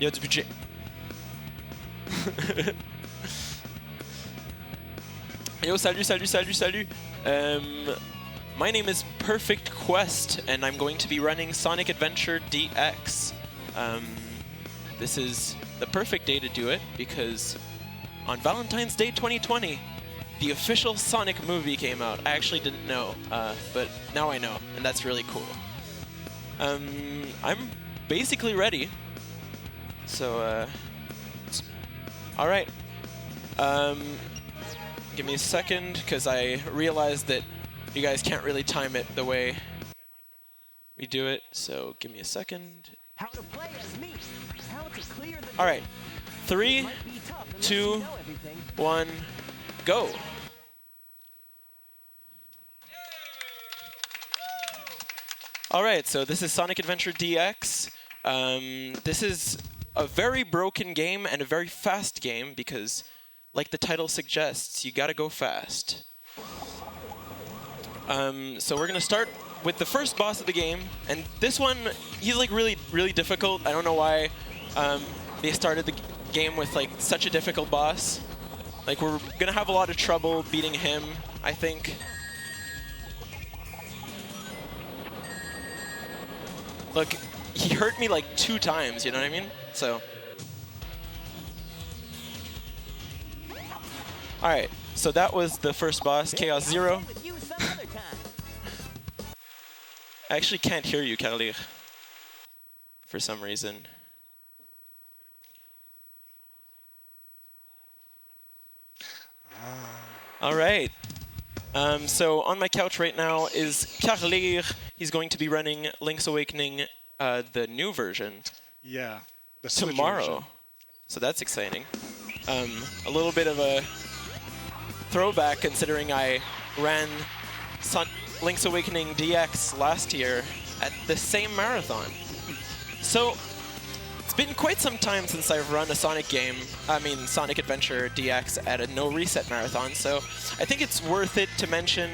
Il y a du budget. Yo, salut, salut, salut, salut. My name is PerfectQuest, and I'm going to be running Sonic Adventure DX. This is the perfect day to do it, because on Valentine's Day 2020, the official Sonic movie came out. I actually didn't know, but now I know, and that's really cool. I'm basically ready. So, all right. Give me a second, because I realized that you guys can't really time it the way we do it. So give me a second. How to play as me. How to clear the all right. 3, 2, 1, go. All right, so this is Sonic Adventure DX. This is a very broken game and a very fast game because, like the title suggests, you gotta go fast. So we're gonna start with the first boss of the game, and this one, he's like really, really difficult. I don't know why they started the game with like such a difficult boss. Like, we're gonna have a lot of trouble beating him, I think. Look, he hurt me like 2 times, you know what I mean? So. Alright, so that was the first boss, Chaos Zero. I actually can't hear you, Carlir, for some reason. Alright. So on my couch right now is Carlir. He's going to be running Link's Awakening, the new version. Yeah. The tomorrow. version. So that's exciting. A little bit of a throwback, considering I ran Link's Awakening DX last year at the same marathon. So it's been quite some time since I've run a Sonic game, Sonic Adventure DX at a NoReset marathon, so I think it's worth it to mention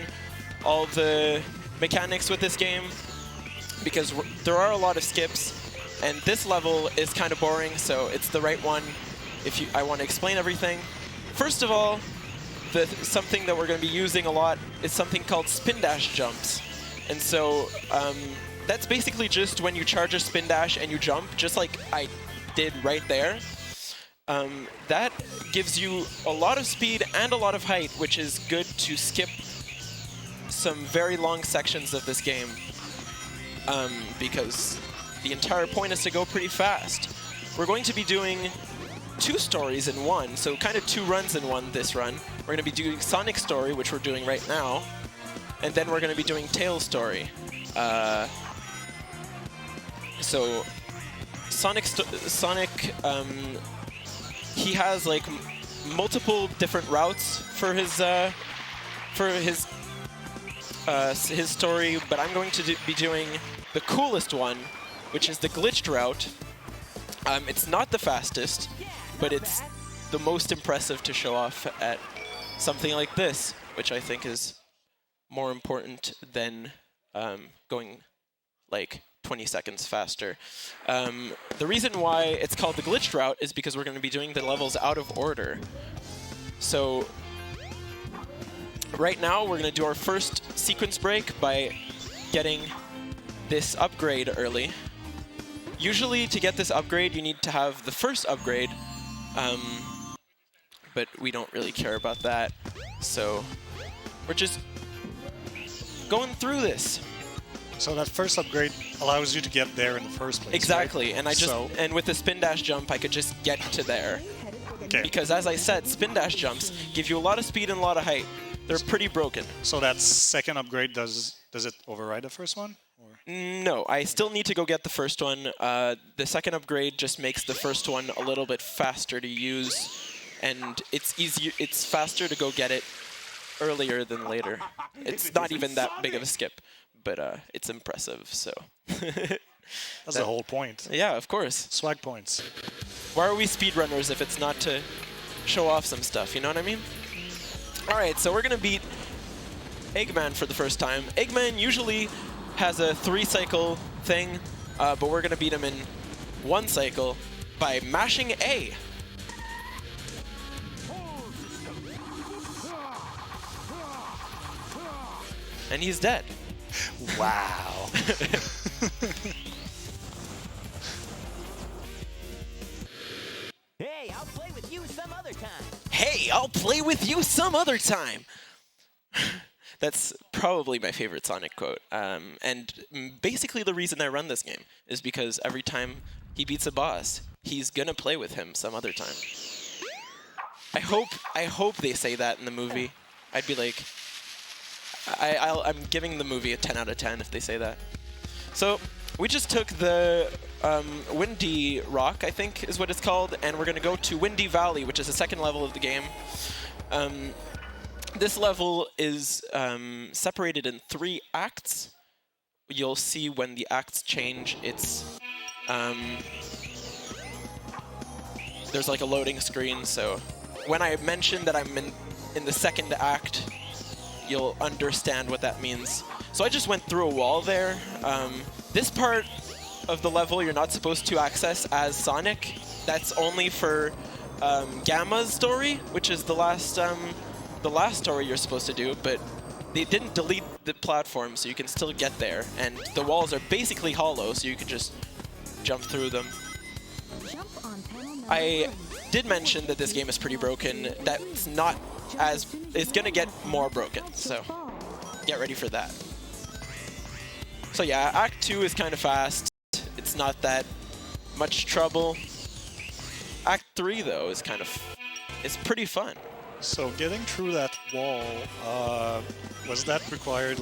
all the mechanics with this game, because there are a lot of skips, and this level is kind of boring, so it's the right one if I want to explain everything. First of all, something that we're going to be using a lot is something called spin dash jumps. And so that's basically just when you charge a spin dash and you jump, just like I did right there. That gives you a lot of speed and a lot of height, which is good to skip some very long sections of this game, because the entire point is to go pretty fast. We're going to be doing 2 stories in one, so kind of 2 runs in one this run. We're going to be doing Sonic Story, which we're doing right now, and then we're going to be doing Tails Story. So Sonic, he has like multiple different routes for his story, but I'm going to be doing the coolest one, which is the glitched route. It's not the fastest, but it's the most impressive to show off at something like this, which I think is more important than going like 20 seconds faster. The reason why it's called the glitched route is because we're going to be doing the levels out of order. So right now we're going to do our first sequence break by getting this upgrade early. Usually to get this upgrade you need to have the first upgrade, but we don't really care about that, so we're just going through this. So that first upgrade allows you to get there in the first place. Exactly, right? and with the spin dash jump I could just get to there. Okay. Because as I said, spin dash jumps give you a lot of speed and a lot of height. They're pretty broken. So that second upgrade, does it override the first one? Or? No, I still need to go get the first one. The second upgrade just makes the first one a little bit faster to use, and it's faster to go get it earlier than later. It's not even that big of a skip, but it's impressive, so. That's the whole point. Yeah, of course. Swag points. Why are we speedrunners if it's not to show off some stuff, you know what I mean? Alright, so we're gonna beat Eggman for the first time. Eggman usually has a 3-cycle thing, but we're gonna beat him in 1 cycle. by mashing A. And he's dead. Wow. Hey, I'll play with you some other time. Hey, I'll play with you some other time. That's probably my favorite Sonic quote. And basically the reason I run this game is because every time he beats a boss, he's gonna play with him some other time. I hope they say that in the movie. I'd be like, I'm giving the movie a 10 out of 10 if they say that. So we just took the Windy Rock, I think is what it's called, and we're gonna go to Windy Valley, which is the second level of the game. This level is separated in 3 acts. You'll see when the acts change, it's there's like a loading screen, so when I mention that I'm in the second act, you'll understand what that means. So I just went through a wall there. This part of the level you're not supposed to access as Sonic. That's only for Gamma's story, which is the last story you're supposed to do, but they didn't delete the platform, so you can still get there. And the walls are basically hollow, so you can just jump through them. I did mention that this game is pretty broken. That's not as... It's gonna get more broken, so get ready for that. So yeah, Act 2 is kind of fast. It's not that much trouble. Act 3, though, is it's pretty fun. So getting through that wall, was that requiring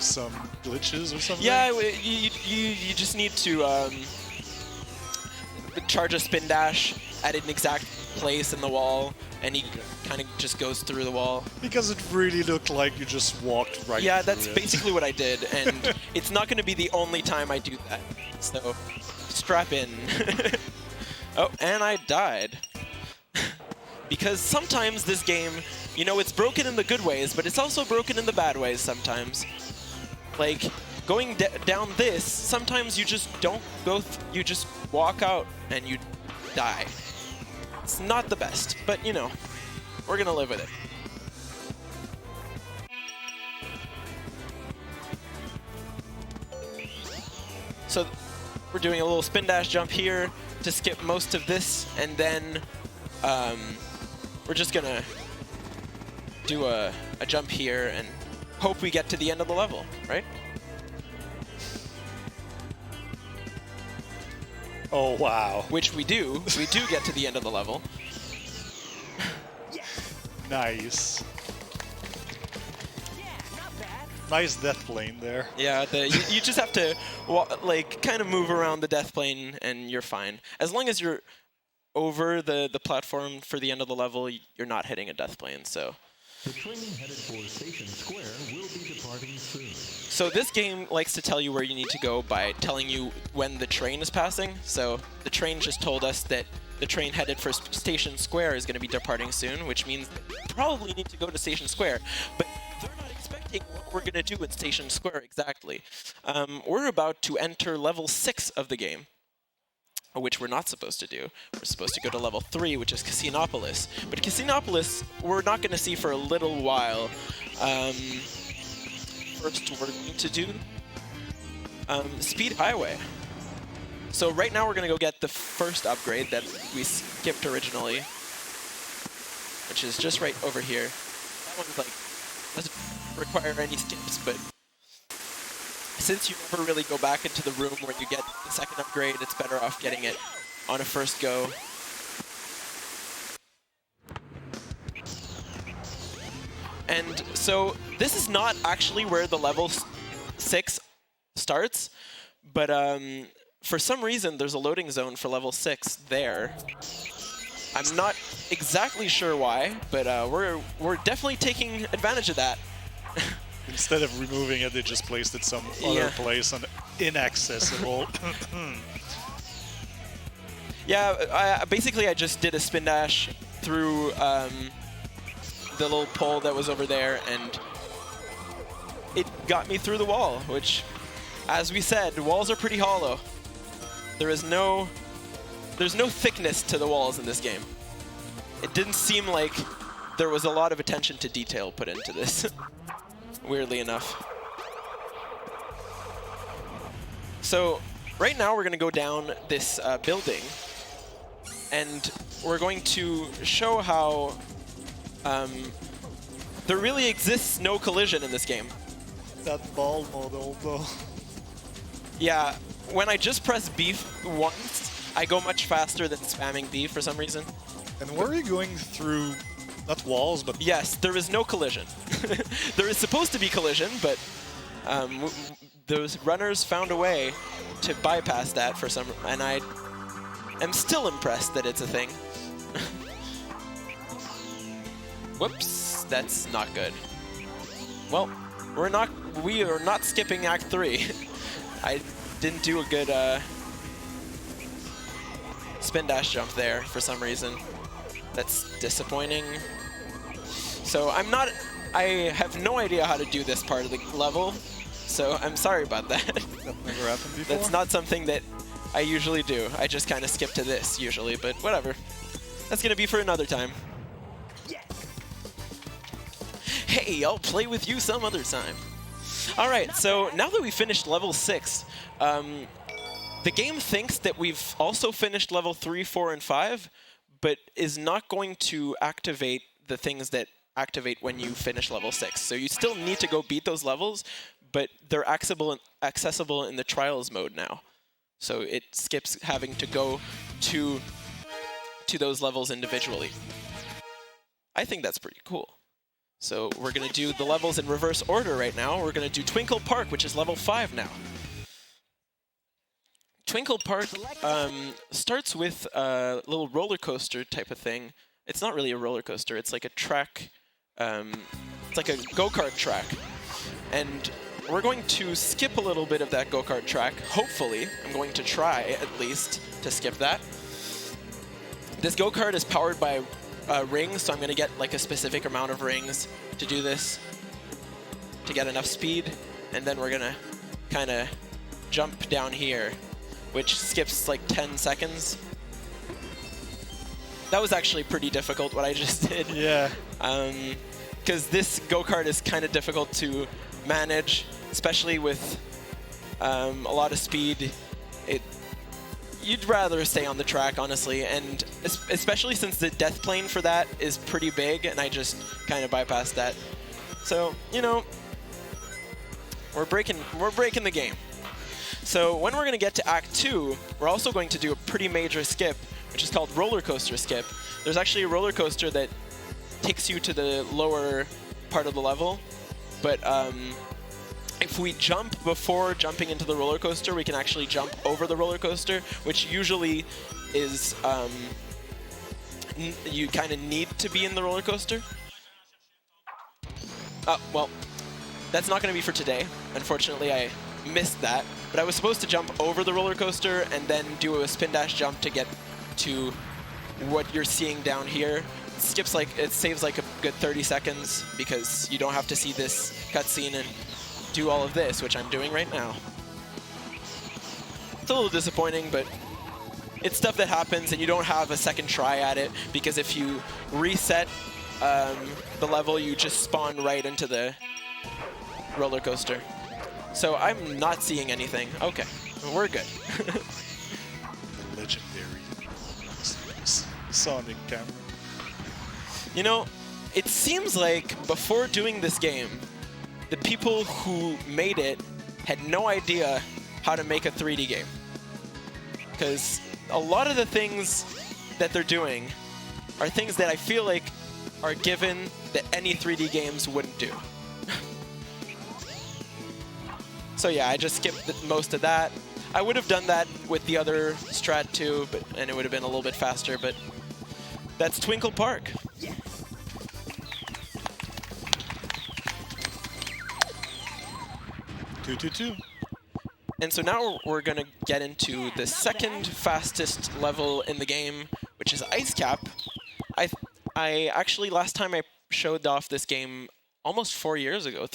some glitches or something? Yeah, you just need to charge a spin dash at an exact place in the wall, and he kind of just goes through the wall. Because it really looked like you just walked right Yeah, through that's it. basically what I did, and it's not going to be the only time I do that. So, strap in. Oh, and I died. Because sometimes this game, you know, it's broken in the good ways, but it's also broken in the bad ways sometimes. Like, going down this, sometimes you just don't go, you just walk out and you die. It's not the best, but you know, we're gonna live with it. So, we're doing a little spin dash jump here to skip most of this, and then we're just gonna do a jump here and hope we get to the end of the level, right? Oh, wow. Which we do. We do get to the end of the level. Nice. Yeah, not bad. Nice death plane there. Yeah, you just have to like kind of move around the death plane and you're fine. As long as you're over the platform for the end of the level, you're not hitting a death plane, so. The train headed for Station Square will be departing soon. So this game likes to tell you where you need to go by telling you when the train is passing. So the train just told us that the train headed for Station Square is going to be departing soon, which means we probably need to go to Station Square. But they're not expecting what we're going to do in Station Square exactly. We're about to enter level 6 of the game, which we're not supposed to do. We're supposed to go to level 3, which is Casinopolis. But Casinopolis, we're not going to see for a little while. First, we're going to do Speed Highway. So right now, we're going to go get the first upgrade that we skipped originally, which is just right over here. That one's like, doesn't require any skips, but since you never really go back into the room where you get the second upgrade, it's better off getting it on a first go. And so this is not actually where the level 6 starts, but for some reason there's a loading zone for level 6 there. I'm not exactly sure why, but we're definitely taking advantage of that. Instead of removing it, they just placed it some other place and inaccessible. Yeah, basically I just did a spin dash through the little pole that was over there, and it got me through the wall, which, as we said, walls are pretty hollow. There is no there's no thickness to the walls in this game. It didn't seem like there was a lot of attention to detail put into this, weirdly enough. So right now we're going to go down this building, and we're going to show how there really exists no collision in this game. That ball model, though. Yeah, when I just press B once, I go much faster than spamming B for some reason. And were you going through, not walls, but... Yes, there is no collision. There is supposed to be collision, but those runners found a way to bypass that for some, and I am still impressed that it's a thing. Whoops, that's not good. Well, we are not skipping Act 3. I didn't do a good spin dash jump there for some reason. That's disappointing. So I have no idea how to do this part of the level, so I'm sorry about that. That never happened before? That's not something that I usually do. I just kind of skip to this usually, but whatever. That's gonna be for another time. Hey, I'll play with you some other time. Alright, so now that we finished level 6, the game thinks that we've also finished level 3, 4, and 5, but is not going to activate the things that activate when you finish level 6. So you still need to go beat those levels, but they're accessible in the Trials mode now. So it skips having to go to those levels individually. I think that's pretty cool. So we're going to do the levels in reverse order right now. We're going to do Twinkle Park, which is level 5 now. Twinkle Park starts with a little roller coaster type of thing. It's not really a roller coaster. It's like a track. It's like a go-kart track. And we're going to skip a little bit of that go-kart track. Hopefully, I'm going to try at least to skip that. This go-kart is powered by rings, so I'm going to get like a specific amount of rings to do this to get enough speed. And then we're going to kind of jump down here, which skips like 10 seconds. That was actually pretty difficult, what I just did. Yeah. Because this go-kart is kind of difficult to manage, especially with a lot of speed. You'd rather stay on the track, honestly, and especially since the death plane for that is pretty big, and I just kind of bypassed that. So, you know, we're breaking the game. So when we're going to get to Act 2, we're also going to do a pretty major skip, which is called Roller Coaster Skip. There's actually a roller coaster that takes you to the lower part of the level, but if we jump before jumping into the roller coaster, we can actually jump over the roller coaster, which usually is, you kind of need to be in the roller coaster. Well, that's not going to be for today. Unfortunately, I missed that. But I was supposed to jump over the roller coaster and then do a spin dash jump to get to what you're seeing down here. It saves like a good 30 seconds because you don't have to see this cutscene and do all of this, which I'm doing right now. It's a little disappointing, but it's stuff that happens and you don't have a second try at it, because if you reset the level, you just spawn right into the roller coaster. So I'm not seeing anything. Okay, we're good. Legendary Sonic camera. You know, it seems like before doing this game, the people who made it had no idea how to make a 3D game. Because a lot of the things that they're doing are things that I feel like are given that any 3D games wouldn't do. So yeah, I just skipped most of that. I would have done that with the other strat too, and it would have been a little bit faster, but that's Twinkle Park. 2-2-2. And so now we're going to get into the second fastest level in the game, which is Ice Cap. I actually, last time I showed off this game almost 3 years ago,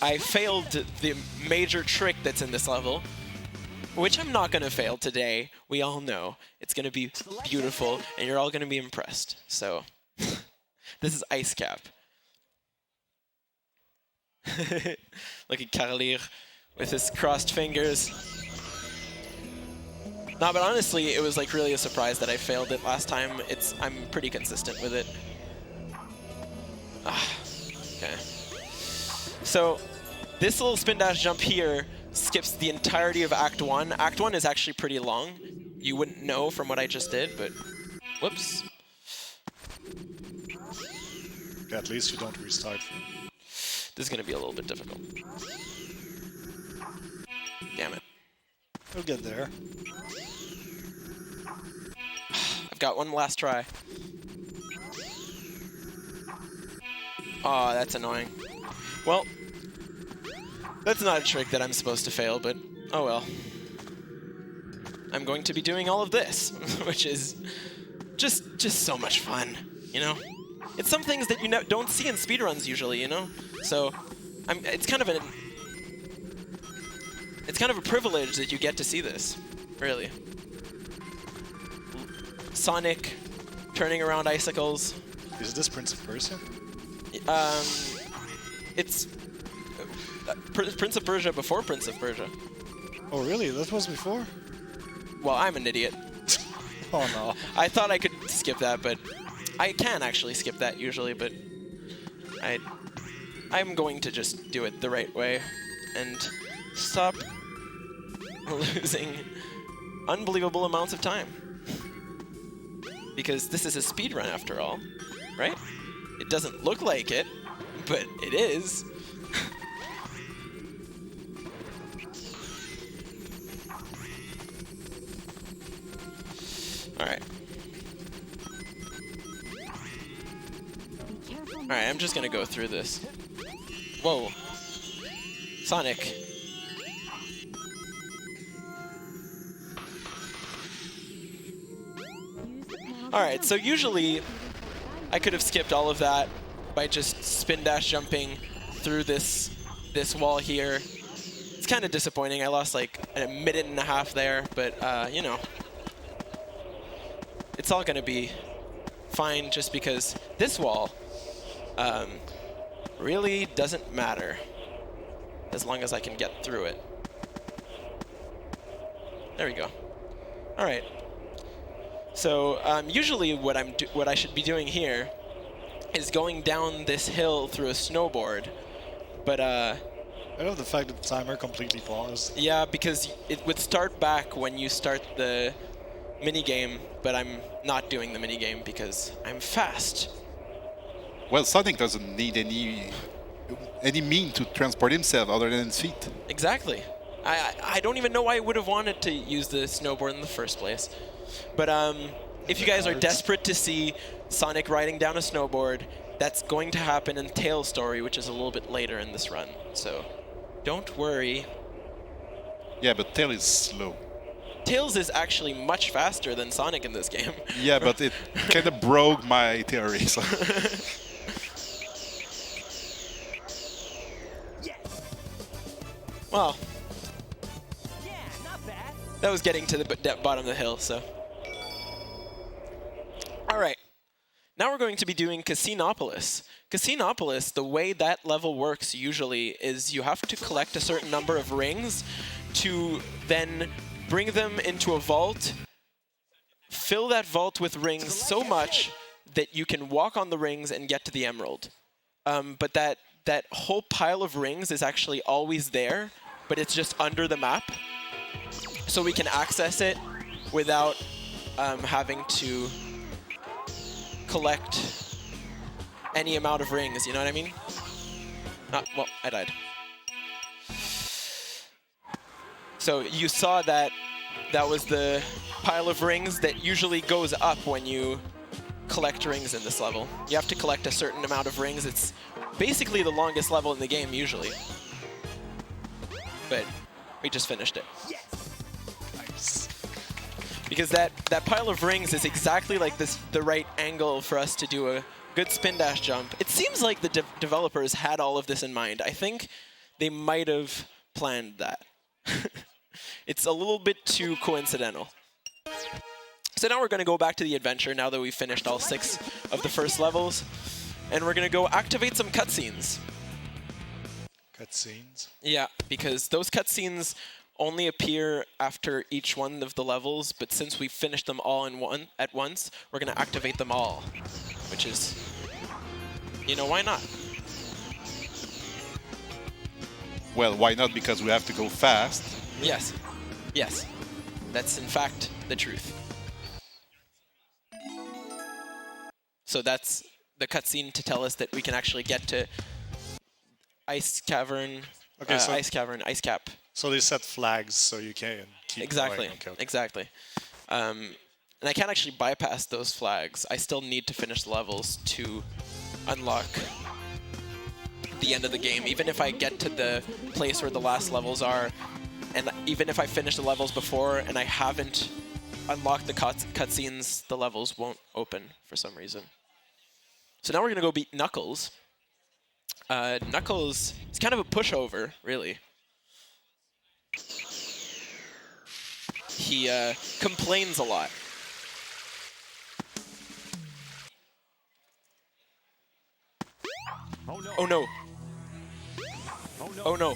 I failed the major trick that's in this level. which I'm not going to fail today. We all know it's going to be beautiful, and you're all going to be impressed. So this is Ice Cap. Look at Carlir with his crossed fingers. No, but honestly, it was like really a surprise that I failed it last time. I'm pretty consistent with it. Okay. So this little spin dash jump here skips the entirety of Act 1. Act 1 is actually pretty long. You wouldn't know from what I just did, but whoops. At least you don't restart. This is going to be a little bit difficult. Damn it. We'll get there. I've got one last try. Oh, that's annoying. Well, that's not a trick that I'm supposed to fail, but oh well. I'm going to be doing all of this, which is just so much fun, you know? It's some things that you don't see in speedruns usually, you know? So it's kind of a privilege that you get to see this, really. Sonic turning around icicles. Is this Prince of Persia? It's Prince of Persia before Prince of Persia. Oh really? That was before? Well, I'm an idiot. Oh no. I thought I could skip that, but I can actually skip that usually, but I'm going to just do it the right way and stop losing unbelievable amounts of time. Because this is a speedrun after all, right? It doesn't look like it, but it is. Alright. Alright, I'm just gonna go through this. Whoa. Sonic. Alright, so usually I could have skipped all of that by just spin dash jumping through this wall here. It's kind of disappointing. I lost like a minute and a half there, but you know, it's all gonna be fine just because this wall really doesn't matter as long as I can get through it. There we go. All right. So usually what I should be doing here is going down this hill through a snowboard, but I love the fact that the timer completely paused. yeah, because it would start back when you start the minigame, but I'm not doing the minigame because I'm fast. Well, Sonic doesn't need any mean to transport himself other than his feet. Exactly. I don't even know why I would have wanted to use the snowboard in the first place. But if you guys are desperate to see Sonic riding down a snowboard, that's going to happen in Tails' story, which is a little bit later in this run. So don't worry. Yeah, but Tail is slow. Tails is actually much faster than Sonic in this game. Yeah, but it kind of broke my theory. So. Well, Yeah, not bad. that was getting to the bottom of the hill, so. All right. Now we're going to be doing Casinopolis. Casinopolis, the way that level works usually is you have to collect a certain number of rings to then bring them into a vault, fill that vault with rings so much that you can walk on the rings and get to the emerald. But that whole pile of rings is actually always there, but it's just under the map. So we can access it without having to collect any amount of rings, you know what I mean? Well, I died. So you saw that was the pile of rings that usually goes up when you collect rings in this level. You have to collect a certain amount of rings. It's basically the longest level in the game usually. But we just finished it. Nice. Because that pile of rings is exactly like the right angle for us to do a good spin dash jump. It seems like the developers had all of this in mind. I think they might have planned that. It's a little bit too coincidental. So now we're going to go back to the adventure now that we've finished all 6 of the first levels. And we're going to go activate some cutscenes. Cutscenes. Yeah, because those cutscenes only appear after each one of the levels, but since we've finished them all at once, we're going to activate them all. Which is, you know, why not? Well, why not? Because we have to go fast. Yes. Yes. That's in fact the truth. So that's the cutscene to tell us that we can actually get to Ice Cavern, Okay, so Ice Cavern, Ice Cap. So they set flags so you can keep Exactly. going. Okay. Exactly. And I can't actually bypass those flags. I still need to finish the levels to unlock the end of the game. Even if I get to the place where the last levels are, and even if I finish the levels before and I haven't unlocked the cutscenes, the levels won't open for some reason. So now we're going to go beat Knuckles. Knuckles is kind of a pushover, really. He complains a lot. Oh no. Oh no. Oh no. Oh no.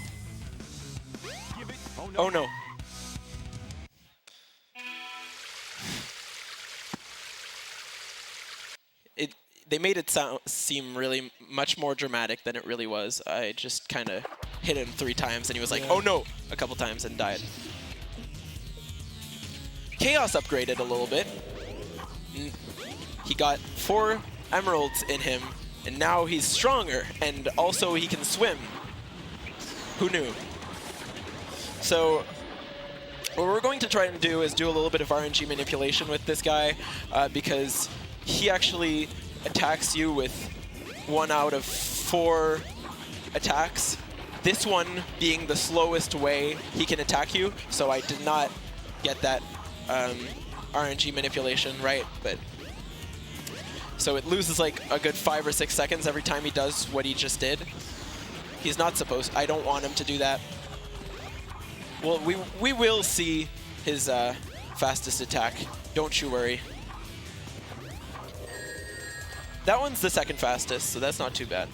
Give it. Oh no. Oh no. They made it seem really much more dramatic than it really was. I just kind of hit him 3 times and he was like, oh no, a couple times and died. Chaos upgraded a little bit. He got 4 emeralds in him and now he's stronger and also he can swim. Who knew? So what we're going to try and do is do a little bit of RNG manipulation with this guy because he actually attacks you with 1 out of 4 attacks. This one being the slowest way he can attack you, so I did not get that RNG manipulation right, but so it loses like a good 5 or 6 seconds every time he does what he just did. He's not supposed. I don't want him to do that. Well, we will see his fastest attack. Don't you worry. That one's the 2nd fastest, so that's not too bad.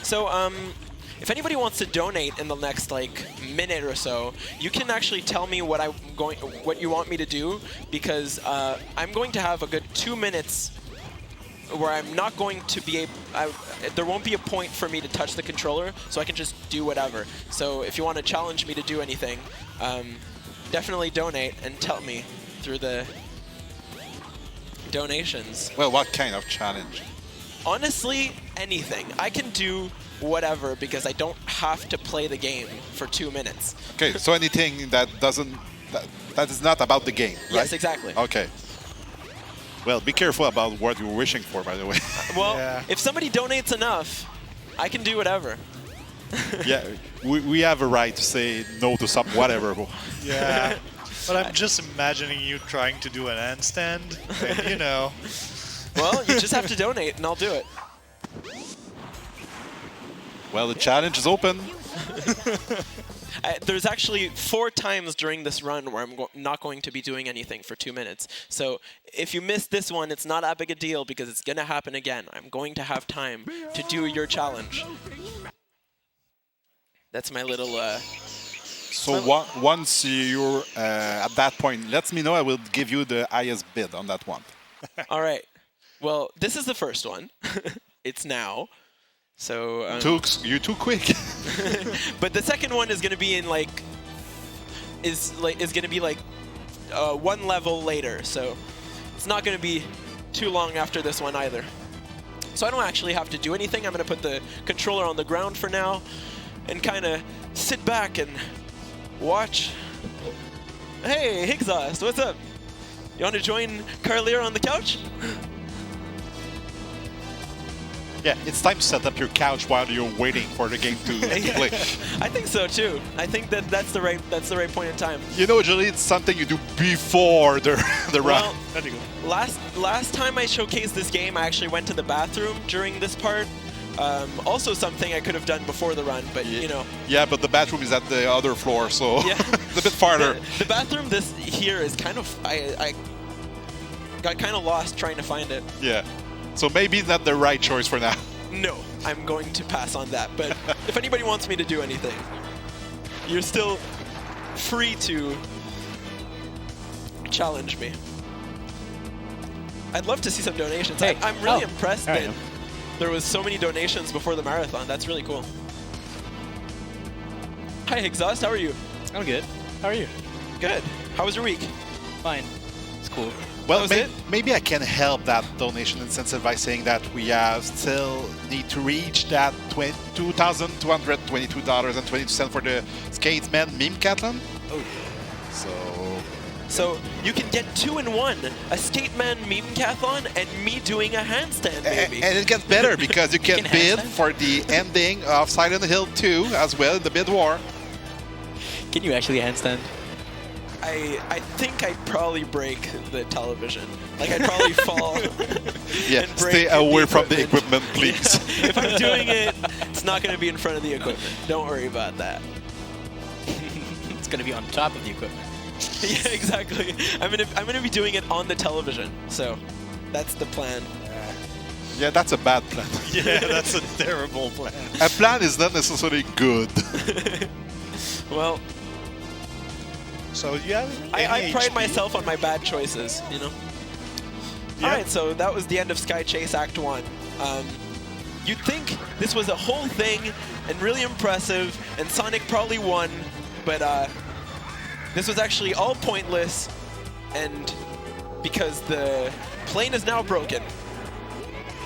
So, if anybody wants to donate in the next like minute or so, you can actually tell me what you want me to do, because I'm going to have a good 2 minutes where I'm not going to be there won't be a point for me to touch the controller, so I can just do whatever. So if you want to challenge me to do anything, definitely donate and tell me through the donations. Well, what kind of challenge? Honestly, anything. I can do whatever because I don't have to play the game for 2 minutes. Okay, so anything that that is not about the game, right? Yes, exactly. Okay. Well, be careful about what you're wishing for, by the way. Well, Yeah. if somebody donates enough, I can do whatever. Yeah, we have a right to say no to some whatever. Yeah. But I'm just imagining you trying to do an handstand, and you know. Well, you just have to donate and I'll do it. Well, the challenge is open. There's actually 4 times during this run where I'm not going to be doing anything for 2 minutes. So if you missed this one, it's not that big a deal because it's going to happen again. I'm going to have time to do your challenge. That's my little... So once you're at that point, let me know. I will give you the highest bid on that one. All right. Well, this is the first one. It's now. So You're too quick. but the second one is going to be in is going to be like 1 level later. So it's not going to be too long after this one either. So I don't actually have to do anything. I'm going to put the controller on the ground for now and kind of sit back and watch. Hey, Higgsauce, what's up? You want to join Carlier on the couch? Yeah, it's time to set up your couch while you're waiting for the game to play. I think so too. I think that's the right point in time. You know, usually it's something you do before the Well, round. There you go. last time I showcased this game, I actually went to the bathroom during this part. Also something I could have done before the run, but you know. Yeah, but the bathroom is at the other floor, so Yeah. it's a bit farther. The bathroom here is kind of I got kind of lost trying to find it. Yeah. So maybe not the right choice for now. No, I'm going to pass on that. But if anybody wants me to do anything, you're still free to challenge me. I'd love to see some donations. Hey. I'm really Oh, impressed there I that am. there was so many donations before the marathon. That's really cool. Hi, Exhaust. How are you? I'm good. How are you? Good. How was your week? Fine. It's cool. Well, was it? maybe I can help that donation incentive by saying that we still need to reach that $2,222.22 for the Skateman Meme Cathlon. Oh, So you can get 2 in 1, a Skateman Meme-cathlon and me doing a handstand, baby. And it gets better because you can can bid handstand? for the ending of Silent Hill 2 as well in the bid war. can you actually handstand? I think I'd probably break the television. Like, I'd probably fall Yeah, and break stay away from the equipment, please. If I'm doing it, it's not going to be in front of the equipment. Don't worry about that. It's going to be on top of the equipment. Yeah, exactly. I'm gonna be doing it on the television. So that's the plan. Yeah, that's a bad plan. Yeah, that's a terrible plan. A plan is not necessarily good. Well, So yeah, I pride myself on my bad choices, you know? Yeah. Alright, so that was the end of Sky Chase Act 1. You'd think this was a whole thing and really impressive, and Sonic probably won, but this was actually all pointless, and because the plane is now broken.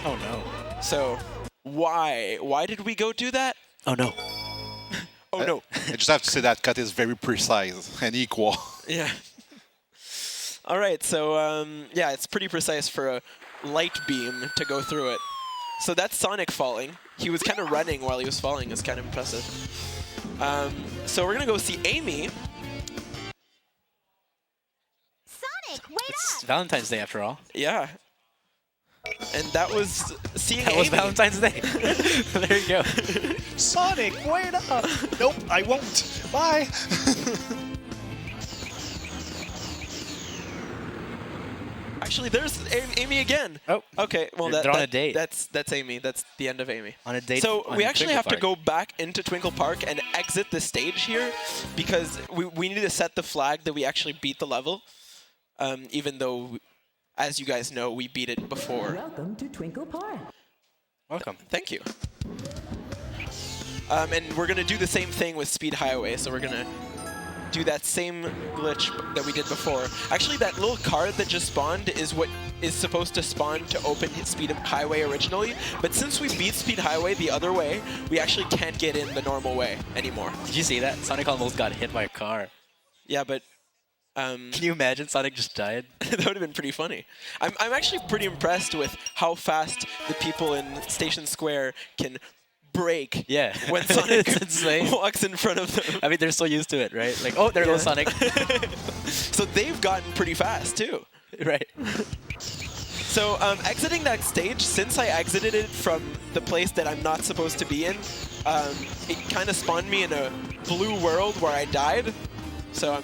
Oh, no. So, why? Why did we go do that? Oh, no. Oh no. I just have to say that cut is very precise and equal. Yeah. All right, so yeah, it's pretty precise for a light beam to go through it. So that's Sonic falling. He was kind of running while he was falling. It's kind of impressive. So we're gonna go see Amy. Sonic, wait It's up! Valentine's Day, after all. Yeah. And that was seeing That Amy. was Valentine's Day. There you go. Sonic, wait up! Nope, I won't. Bye. Actually, there's Amy again. Oh. Okay, well They're on a date. That's Amy. That's the end of Amy. On a date. So on we actually Twinkle have to Park. go back into Twinkle Park and exit the stage here because we need to set the flag that we actually beat the level, even though, as you guys know, we beat it before. Welcome to Twinkle Park. Welcome. Thank you. And we're gonna do the same thing with Speed Highway. So we're gonna do that same glitch that we did before. Actually, that little card that just spawned is what is supposed to spawn to open Speed Highway originally. But since we beat Speed Highway the other way, we actually can't get in the normal way anymore. Did you see that? Sonic almost got hit by a car. Yeah, but Can you imagine Sonic just died? that would have been pretty funny. I'm actually pretty impressed with how fast the people in Station Square can brake Yeah. when Sonic It's insane. walks in front of them. I mean, they're so used to it, right? Like, oh, there goes Yeah. Sonic. So they've gotten pretty fast too. Right. So exiting that stage, since I exited it from the place that I'm not supposed to be in, it kind of spawned me in a blue world where I died. So I'm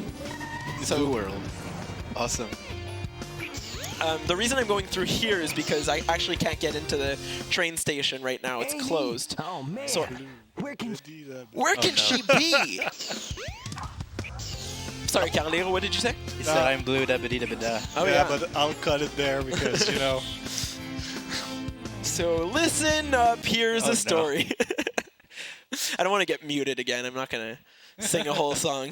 Blue World. Awesome. the reason I'm going through here is because I actually can't get into the train station right now. It's closed. Oh man. So Where can where can she be? Sorry, Carlero, what did you say? He said, I'm blue, da ba dee da ba da. Oh yeah, but I'll cut it there because, you know. So listen up, here's Oh, no. a story. I don't want to get muted again. I'm not going to sing a whole song.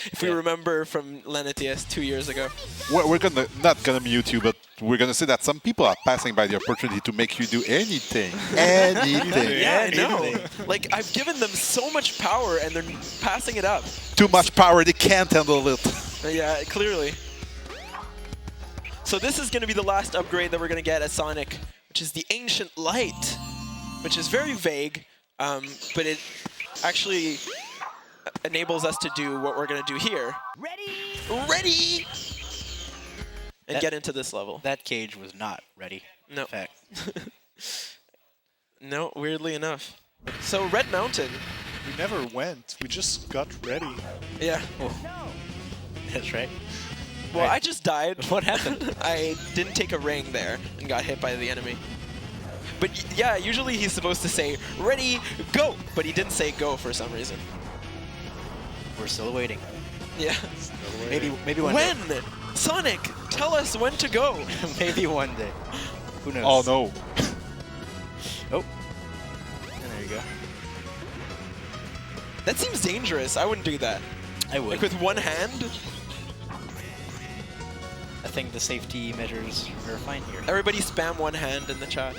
If we remember from LanÉTS 2 years ago. We're not gonna mute you, but we're gonna say that some people are passing by the opportunity to make you do anything. Anything. Yeah, I know. Like, I've given them so much power, and they're passing it up. Too much power, they can't handle it. Yeah, clearly. So this is going to be the last upgrade that we're going to get at Sonic, which is the Ancient Light. which is very vague, but it actually enables us to do what we're going to do here. Ready! And get into this level. That cage was not ready. No. In fact. No, weirdly enough. So Red Mountain. We never went. We just got ready. Yeah. That's right. Well, Right. I just died. What happened? I didn't take a ring there and got hit by the enemy. But yeah, usually he's supposed to say, ready, go! But he didn't say go for some reason. We're still waiting. Yeah. Maybe one When? day. Sonic, tell us when to go. Maybe one day. Who knows? Oh no. Oh. And there you go. That seems dangerous. I wouldn't do that. I would. Like with one hand? I think the safety measures are fine here. Everybody spam one hand in the chat.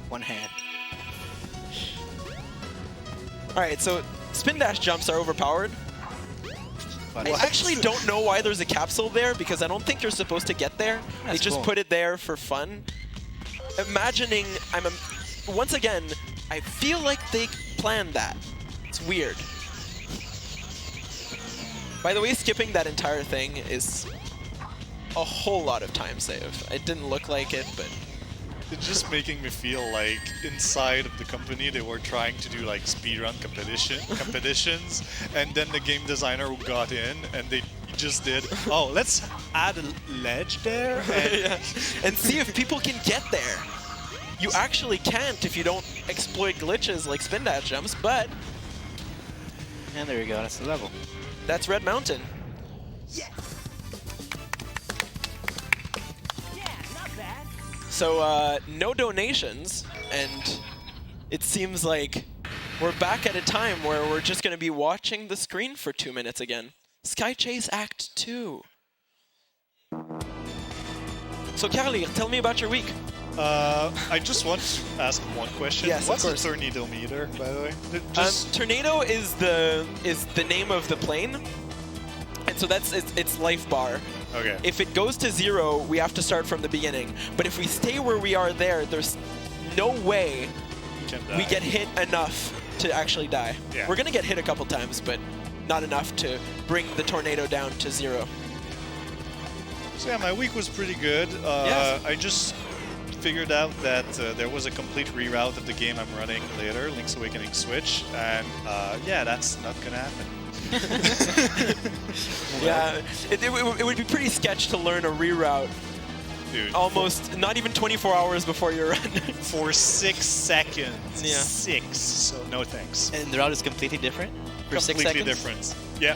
One hand. Alright, so spin dash jumps are overpowered. But I actually don't know why there's a capsule there because I don't think you're supposed to get there. They That's just cool. put it there for fun. Imagining, once again, I feel like they planned that. It's weird. By the way, skipping that entire thing is a whole lot of time save. It didn't look like it, but It's just making me feel like inside of the company they were trying to do like speedrun competitions, and then the game designer got in and they just did, oh, let's add a ledge there and yeah. And see if people can get there. You actually can't if you don't exploit glitches like spin dash jumps, but And there you go. That's the level. that's Red Mountain. So, no donations, and it seems like we're back at a time where we're just going to be watching the screen for 2 minutes again. Sky Chase Act 2. So, Carly, tell me about your week. I just want to ask one question. Yes, of What's the course. tornado meter, by the way? Just Tornado is the name of the plane, and so that's its life bar. okay. If it goes to 0, we have to start from the beginning. But if we stay where we are there's no way Can we die. get hit enough to actually die. Yeah. We're going to get hit a couple times, but not enough to bring the tornado down to 0. So yeah, my week was pretty good. Yes. I just figured out that there was a complete reroute of the game I'm running later, Link's Awakening Switch, and yeah, that's not gonna happen. Yeah, it would be pretty sketch to learn a reroute Dude, almost not even 24 hours before your run. for 6 seconds. Yeah. 6. So no thanks. And the route is completely different for 6 Completely seconds? different. Yeah.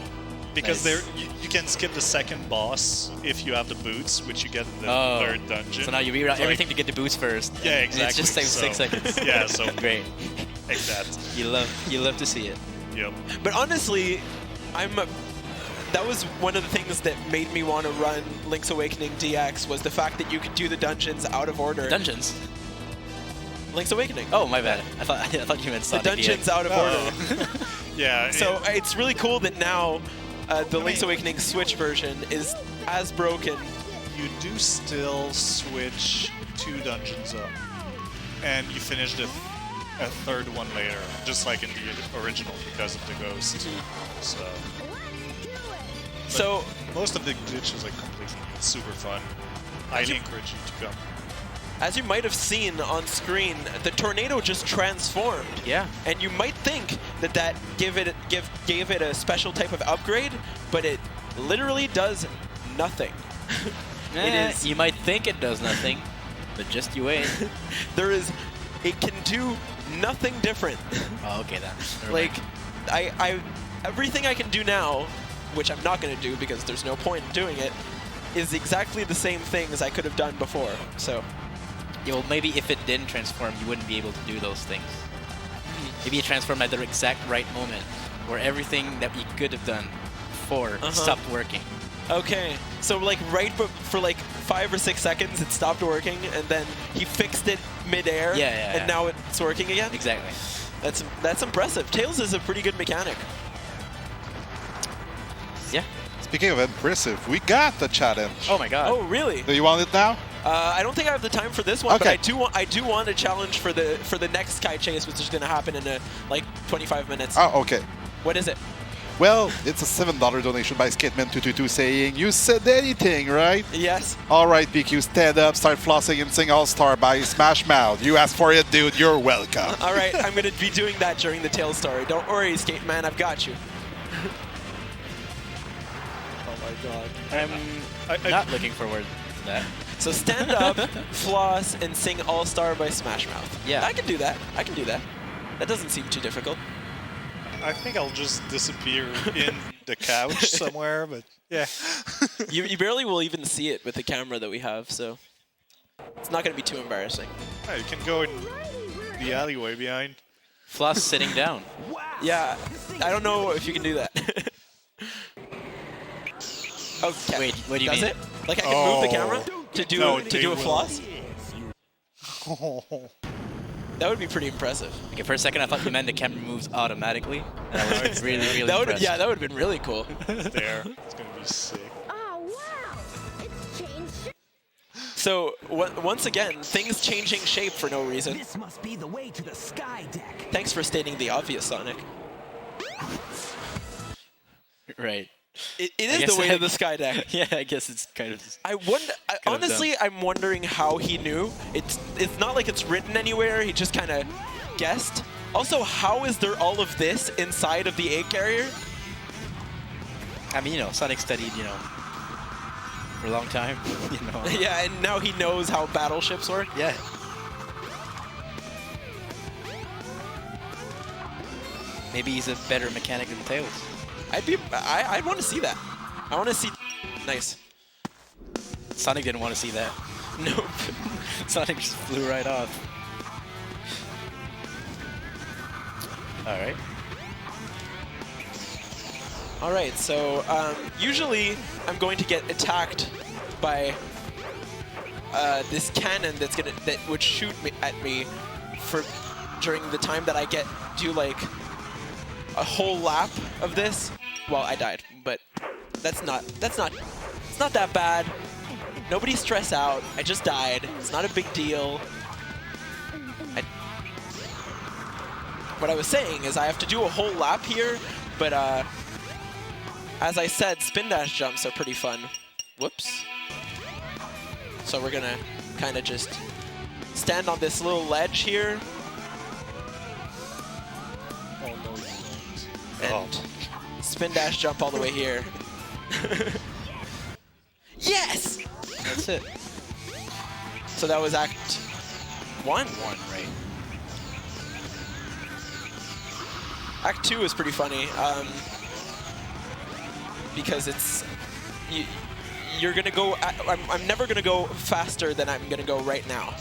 Because Nice. you can skip the second boss if you have the boots, which you get in the Oh. third dungeon. So now you reroute Like- everything to get the boost first. Yeah, and exactly. it just saves So- 6 seconds. Yeah, so Great. like that. You love to see it. Yep. But honestly, that was one of the things that made me want to run Link's Awakening DX was the fact that you could do the dungeons out of order. Dungeons. Link's Awakening. Oh, my bad. I thought you meant the Sonic dungeons DX. out of Oh. order. Yeah. So it's really cool that now the Link's Awakening Switch version is as broken. you do still switch 2 dungeons up, and you finish a third one later, just like in the original because of the ghost. So So most of the glitches are completely new. It's super fun. Highly encourage you to come. as you might have seen on screen, the tornado just transformed. Yeah. And you might think that gave it a special type of upgrade, but it literally does nothing. It is. You might think it does nothing, but just you wait. It can do nothing different. Oh, okay then. Never Like, mind. everything I can do now, which I'm not going to do because there's no point in doing it, is exactly the same things I could have done before. So, Yeah, well, maybe if it didn't transform, you wouldn't be able to do those things. Maybe it transformed at the exact right moment, where everything that you could have done before stopped working. okay. So, like, for like 5 or 6 seconds, it stopped working, and then he fixed it mid-air, Yeah, and now it's working again? Exactly. That's impressive. Tails is a pretty good mechanic. Yeah. Speaking of impressive, we got the challenge. Oh my god. Oh, really? Do you want it now? I don't think I have the time for this one, but Okay. I do want a challenge for the next Sky Chase, which is going to happen in like 25 minutes. Oh, okay. What is it? Well, it's a $7 donation by Skateman222 saying, "You said anything, right?" Yes. All right, PQ, stand up, start flossing, and sing All Star by Smash Mouth. You asked for it, dude. You're welcome. All right, I'm going to be doing that during the tail story. Don't worry, Skate Man, I've got you. Oh my god. I'm not looking forward to that. So stand up, floss, and sing All Star by Smash Mouth. Yeah. I can do that. I can do that. That doesn't seem too difficult. I think I'll just disappear in the couch somewhere, but yeah. You barely will even see it with the camera that we have, so it's not going to be too embarrassing. Yeah, you can go in the alleyway behind. Floss sitting down. Yeah, I don't know if you can do that. Okay. Wait, what do you Does mean? it? Like I can move the Oh. camera to do No, to they do a will. floss? That would be pretty impressive. Okay, for a second I thought you meant the camera moves automatically. That was really, really That would impressed. yeah, that would have been really cool. There. It's gonna be sick. Oh, wow. It's changed. So once again, things changing shape for no reason. This must be the way to the sky deck. Thanks for stating the obvious, Sonic. Right. It I is guess the way to the sky deck. Yeah, I guess it's kind of... I wonder. Honestly, I'm wondering how he knew. It's not like it's written anywhere. He just kind of guessed. Also, how is there all of this inside of the egg carrier? I mean, you know, Sonic studied, you know, for a long time, you know. Yeah, and now he knows how battleships work. Yeah. Maybe he's a better mechanic than Tails. I'd want to see that. I want to see. Nice. Sonic didn't want to see that. Nope. Sonic just flew right off. All right. All right. So usually I'm going to get attacked by this cannon that would shoot at me for during the time that I do like a whole lap of this. Well, I died, but it's not that bad. Nobody stress out. I just died. It's not a big deal. What I was saying is I have to do a whole lap here, but as I said, spin dash jumps are pretty fun. Whoops. So we're gonna kind of just stand on this little ledge here. Oh no, you don't. And spin dash jump all the way here. Yes! That's it. So that was Act 1? Right. Act 2 is pretty funny, because it's... You're gonna go... I'm never gonna go faster than I'm gonna go right now.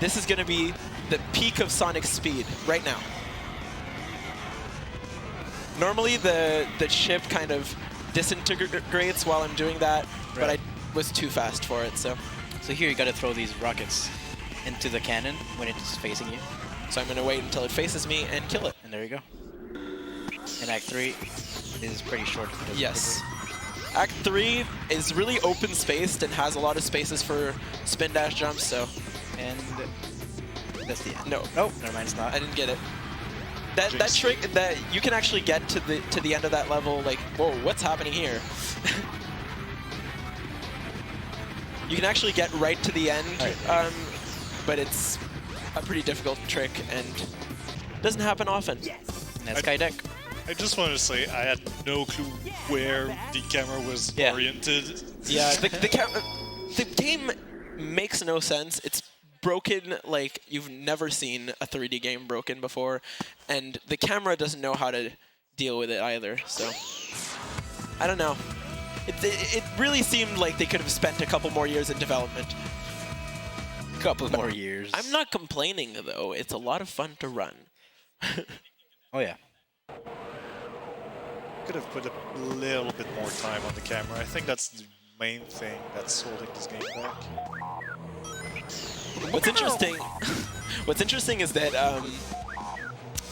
This is gonna be the peak of Sonic's speed, right now. Normally the ship kind of disintegrates while I'm doing that, but I was too fast for it, so here you got to throw these rockets into the cannon when it's facing you. so I'm gonna wait until it faces me and kill it. And there you go. And Act 3 is pretty short. Yes. Act 3 is really open-spaced and has a lot of spaces for spin dash jumps, so And that's the end. no, Oh, never mind, it's not. I didn't get it. That trick that you can actually get to the end of that level, like, whoa, what's happening here? You can actually get right to the end, but it's a pretty difficult trick and doesn't happen often. And that's Sky Deck. I just want to say I had no clue where the camera was Yeah. oriented. Yeah, the game makes no sense. It's broken like you've never seen a 3D game broken before, and the camera doesn't know how to deal with it either, so I don't know. It really seemed like they could have spent a couple more years in development. Couple more years. I'm not complaining, though. It's a lot of fun to run. Oh, yeah. Could have put a little bit more time on the camera. I think that's the main thing that's holding this game back. What's interesting is that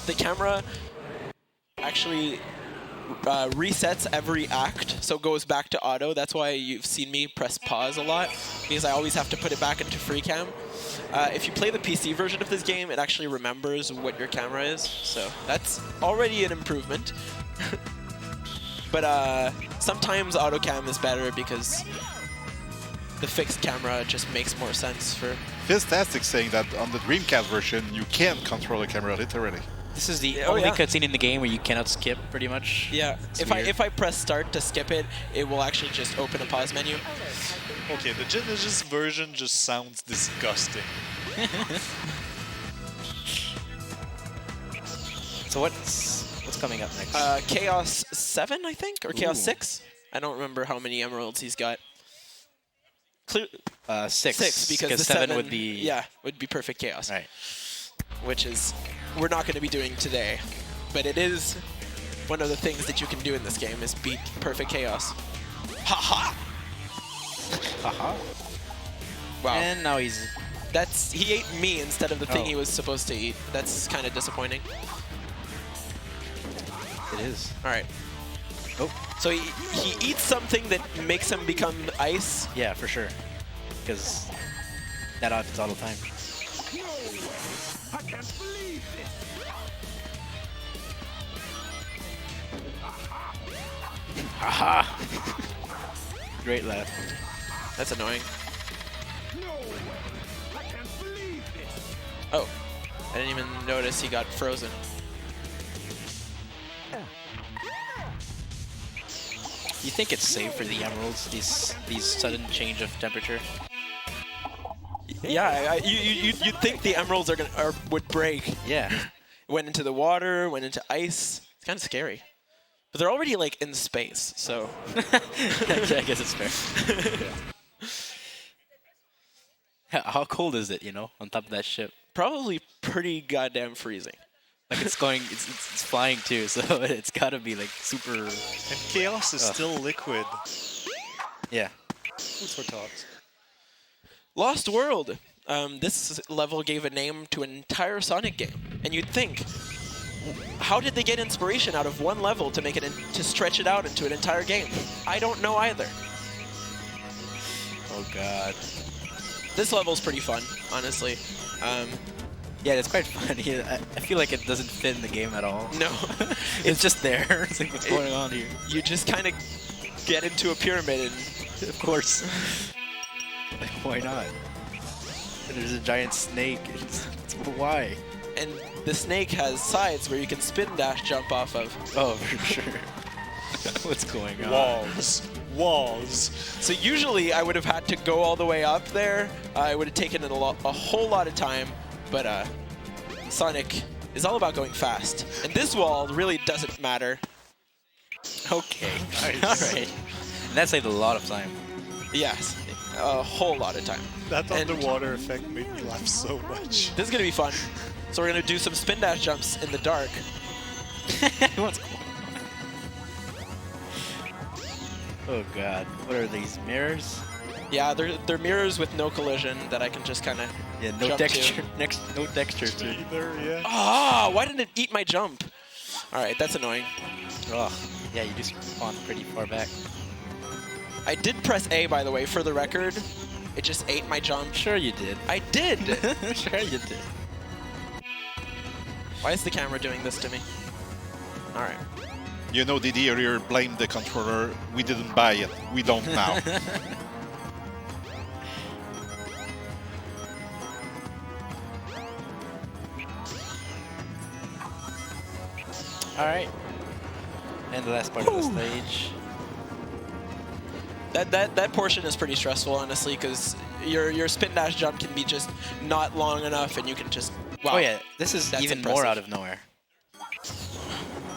the camera actually resets every act, so goes back to auto. That's why you've seen me press pause a lot, because I always have to put it back into free cam. If you play the PC version of this game, it actually remembers what your camera is, so that's already an improvement. But sometimes auto cam is better because the fixed camera just makes more sense for... Fizztastic saying that on the Dreamcast version, you can't control the camera literally. This is the Oh, only yeah. cutscene in the game where you cannot skip, pretty much. Yeah, It's if weird. I press start to skip it, it will actually just open a pause menu. Okay, the Genesis version just sounds disgusting. So what's coming up next? Chaos 7, I think, or Chaos Ooh. 6. I don't remember how many emeralds he's got. Clear 6. 6 because the 7 would be... yeah, would be Perfect Chaos, Right. which is we're not going to be doing today, but it is one of the things that you can do in this game is beat Perfect Chaos. Ha Haha. Wow, And now he's... he ate me instead of the thing Oh. he was supposed to eat. That's kind of disappointing. It is. All right, Oh. so he eats something that makes him become ice. Yeah, for sure. Because that happens all the time. I can't believe this. Haha! Great laugh. That's annoying. No way. I can't believe this. Oh, I didn't even notice he got frozen. You think it's safe for the emeralds, these sudden change of temperature? Yeah, you'd think the emeralds would break. Yeah. Went into the water, went into ice. It's kind of scary. But they're already like in space, so I guess it's fair. How cold is it, you know, on top of that ship? probably pretty goddamn freezing. Like it's going, it's flying too, so it's gotta be like super. And Chaos is still liquid. Yeah. Food for thought. Lost World. This level gave a name to an entire Sonic game, and you'd think, how did they get inspiration out of one level to make it to stretch it out into an entire game? I don't know either. Oh god. This level's pretty fun, honestly. Yeah, it's quite funny. I feel like it doesn't fit in the game at all. No, It's just there. It's like, what's going on here? you just kind of get into a pyramid and Of course. Like, why not? There's a giant snake. Why? and the snake has sides where you can spin dash jump off of. Oh, for sure. What's going on? Walls. Walls. So usually I would have had to go all the way up there. I would have taken it a whole lot of time, but Sonic is all about going fast. And this wall really doesn't matter. Okay. Nice. All right. And that saved a lot of time. Yes, a whole lot of time. That And underwater effect made me laugh so much. this is gonna be fun. So we're gonna do some spin dash jumps in the dark. What's going on? Oh god. What are these, mirrors? Yeah, they're mirrors with no collision that I can just kind of Yeah, no jump texture. to. No texture to it. Either, yeah. Ah, why didn't it eat my jump? All right, that's annoying. Oh, yeah, you just spawn pretty far back. I did press A, by the way, for the record. It just ate my jump. Sure you did. I did. Sure you did. Why is the camera doing this to me? All right. You know, Didi earlier blamed the controller. We didn't buy it. We don't now. All right. And the last part of the stage. That portion is pretty stressful, honestly, because your spin dash jump can be just not long enough, and you can just wow. Oh yeah, this is That's even more impressive. out of nowhere.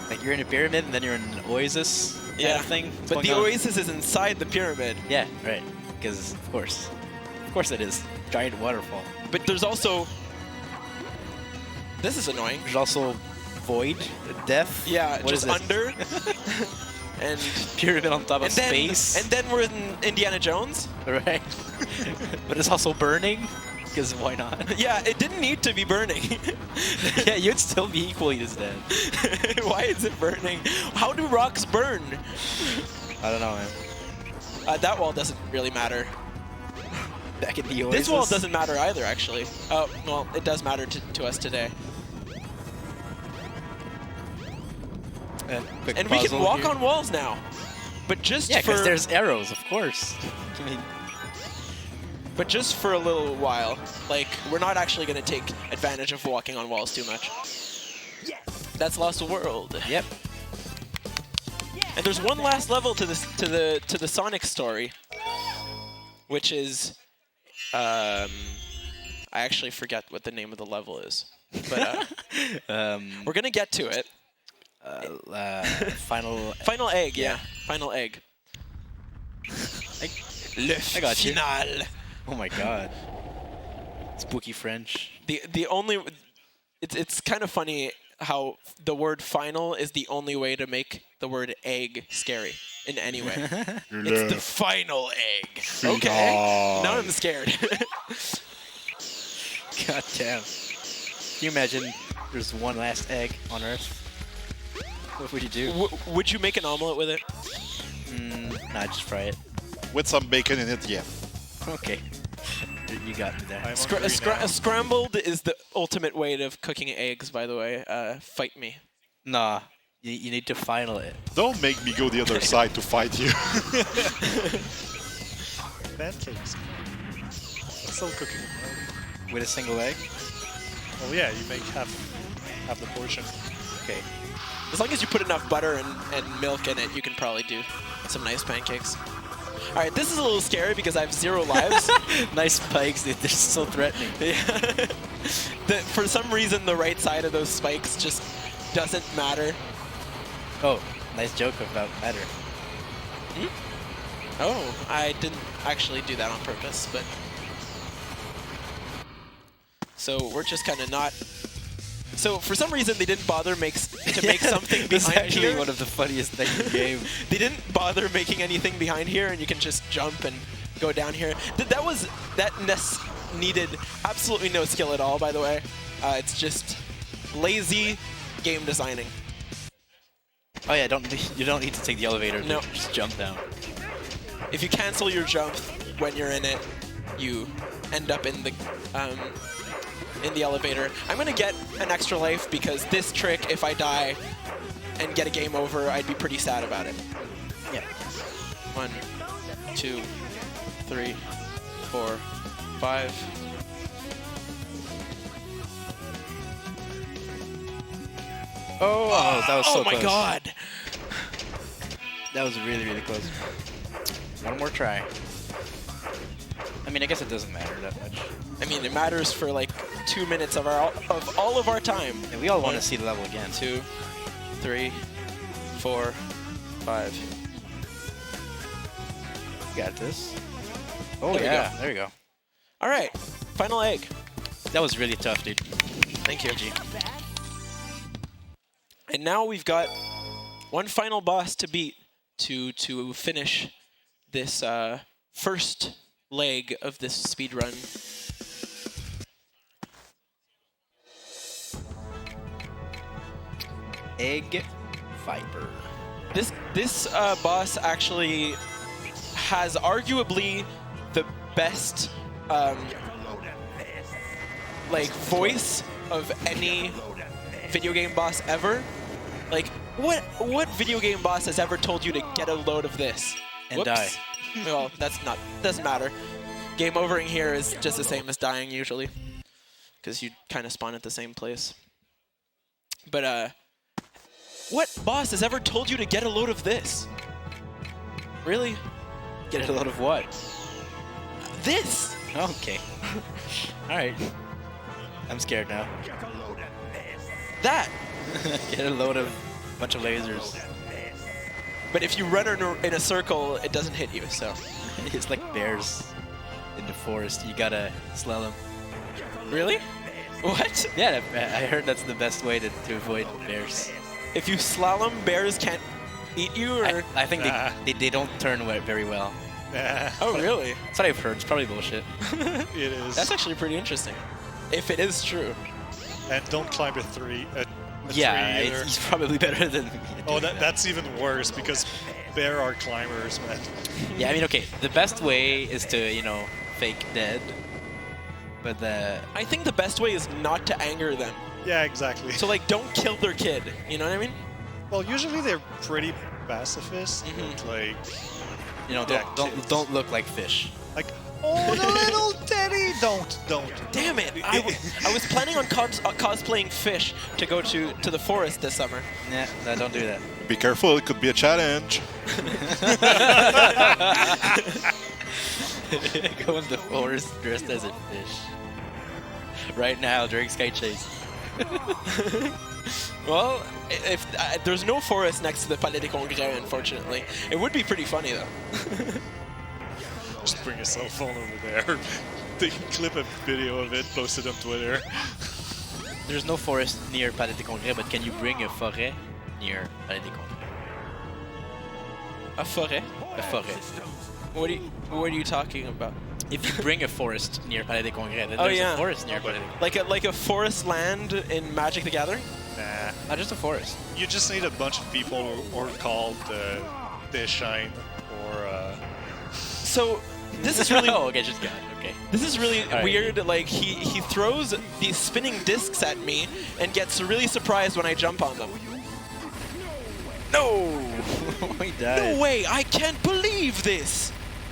Like you're in a pyramid and then you're in an oasis kind of thing. What's But going the on? oasis is inside the pyramid. Yeah, right. Because of course it is. Giant waterfall. But there's also this is annoying. There's also void, death. Yeah, What just is this? under. and Pyramid on top of and then space. and then we're in Indiana Jones. Right. But it's also burning. Because why not? Yeah, it didn't need to be burning. Yeah, you'd still be equally as dead. Why is it burning? How do rocks burn? I don't know, man. That wall doesn't really matter. Back in the Oasis. This wall doesn't matter either, actually. Oh, well, it does matter to us today. Quick And we can puzzle walk here. on walls now. But just Yeah, for because there's arrows, of course. I mean, but just for a little while. Like, we're not actually going to take advantage of walking on walls too much. That's Lost World. yep. And there's one last level to this to the Sonic story, which is I actually forget what the name of the level is, but we're gonna get to it. Final egg, yeah. Final egg. I got you. Finale. Oh my god. Spooky French. The only it's kind of funny how the word final is the only way to make the word egg scary in any way. It's the final egg. Okay. Now I'm scared. God damn. Can you imagine there's one last egg on Earth? What would you do? Would you make an omelet with it? Nah, just fry it. With some bacon in it, yeah. Okay. You got me there. I'm hungry now. Scrambled is the ultimate way of cooking eggs, by the way. Fight me. Nah. You need to final it. Don't make me go the other side to fight you. Pancakes. Still cooking. With a single egg? Oh yeah, you make half the portion. Okay. As long as you put enough butter and milk in it, you can probably do some nice pancakes. All right, this is a little scary because I have 0 lives. Nice spikes, they're so threatening. Yeah. For some reason, the right side of those spikes just doesn't matter. Oh, nice joke about matter. Oh, I didn't actually do that on purpose, but... So we're just kind of not... So for some reason, they didn't bother to make something This is behind actually here. one of the funniest things in the game. They didn't bother making anything behind here, and you can just jump and go down here. That needed absolutely no skill at all, by the way. It's just lazy game designing. Oh yeah, you don't need to take the elevator. No. Just jump down. If you cancel your jump when you're in it, you end up in the elevator. I'm gonna get an extra life because this trick, if I die and get a game over, I'd be pretty sad about it. Yeah. 1, 2, 3, 4, 5. Oh, that was so oh my close. god! That was really, really close. One more try. I mean, I guess it doesn't matter that much. I mean, it matters for like 2 minutes of all of our time. And we all want to see the level again. 2, 3, 4, 5. Got this. Oh There we yeah, go. there you go. All right, final egg. That was really tough, dude. Thank you. And now we've got one final boss to beat to finish this first leg of this speed run. Egg Viper. This boss actually has arguably the best like voice of any video game boss ever. Like what video game boss has ever told you to get a load of this And Whoops. die. Well, doesn't matter. Game overing here is just the same as dying usually, because you kind of spawn at the same place. But what boss has ever told you to get a load of this? Really? Get a load of what? This? Okay. All right. I'm scared now. That? Get a load of bunch of lasers. But if you run in a circle, it doesn't hit you, so. It's like bears in the forest. You gotta slalom. Really? What? Yeah, I heard that's the best way to avoid bears. If you slalom, bears can't eat you, or? I think they don't turn very well. Nah, Oh, really? That's what I've heard. It's probably bullshit. it is. That's actually pretty interesting. If it is true. And don't climb a tree. A Yeah, tree either. he's probably better than me. Oh, that's even worse because bear are climbers, man. Yeah, I mean, okay, the best way is to, fake dead. But I think the best way is not to anger them. Yeah, exactly. So, like, don't kill their kid. You know what I mean? Well, usually they're pretty pacifist, but like, don't look like fish. oh, the little teddy, don't. Damn it! I was planning on cosplaying fish to go to the forest this summer. Yeah, no, don't do that. Be careful, it could be a challenge. Go in the forest dressed as a fish. Right now, during Sky Chase. Well, if there's no forest next to the Palais des Congrès, unfortunately. It would be pretty funny, though. Just bring a cell phone over there. They can clip a video of it, post it on Twitter. There's no forest near Palais des Congrès, but can you bring a forêt near Palais des Congrès? A forêt? A forêt. What are you talking about? If you bring a forest near Palais des Congrès, then Oh, there's yeah. a forest near Palais des Congrès. Like a forest land in Magic the Gathering? Nah. Not just a forest. You just need a bunch of people who are called Deshine or So this is really Oh, okay, just got it. Okay. this is really right. weird. Like he throws these spinning discs at me and gets really surprised when I jump on them. No! He died. No way! I can't believe this!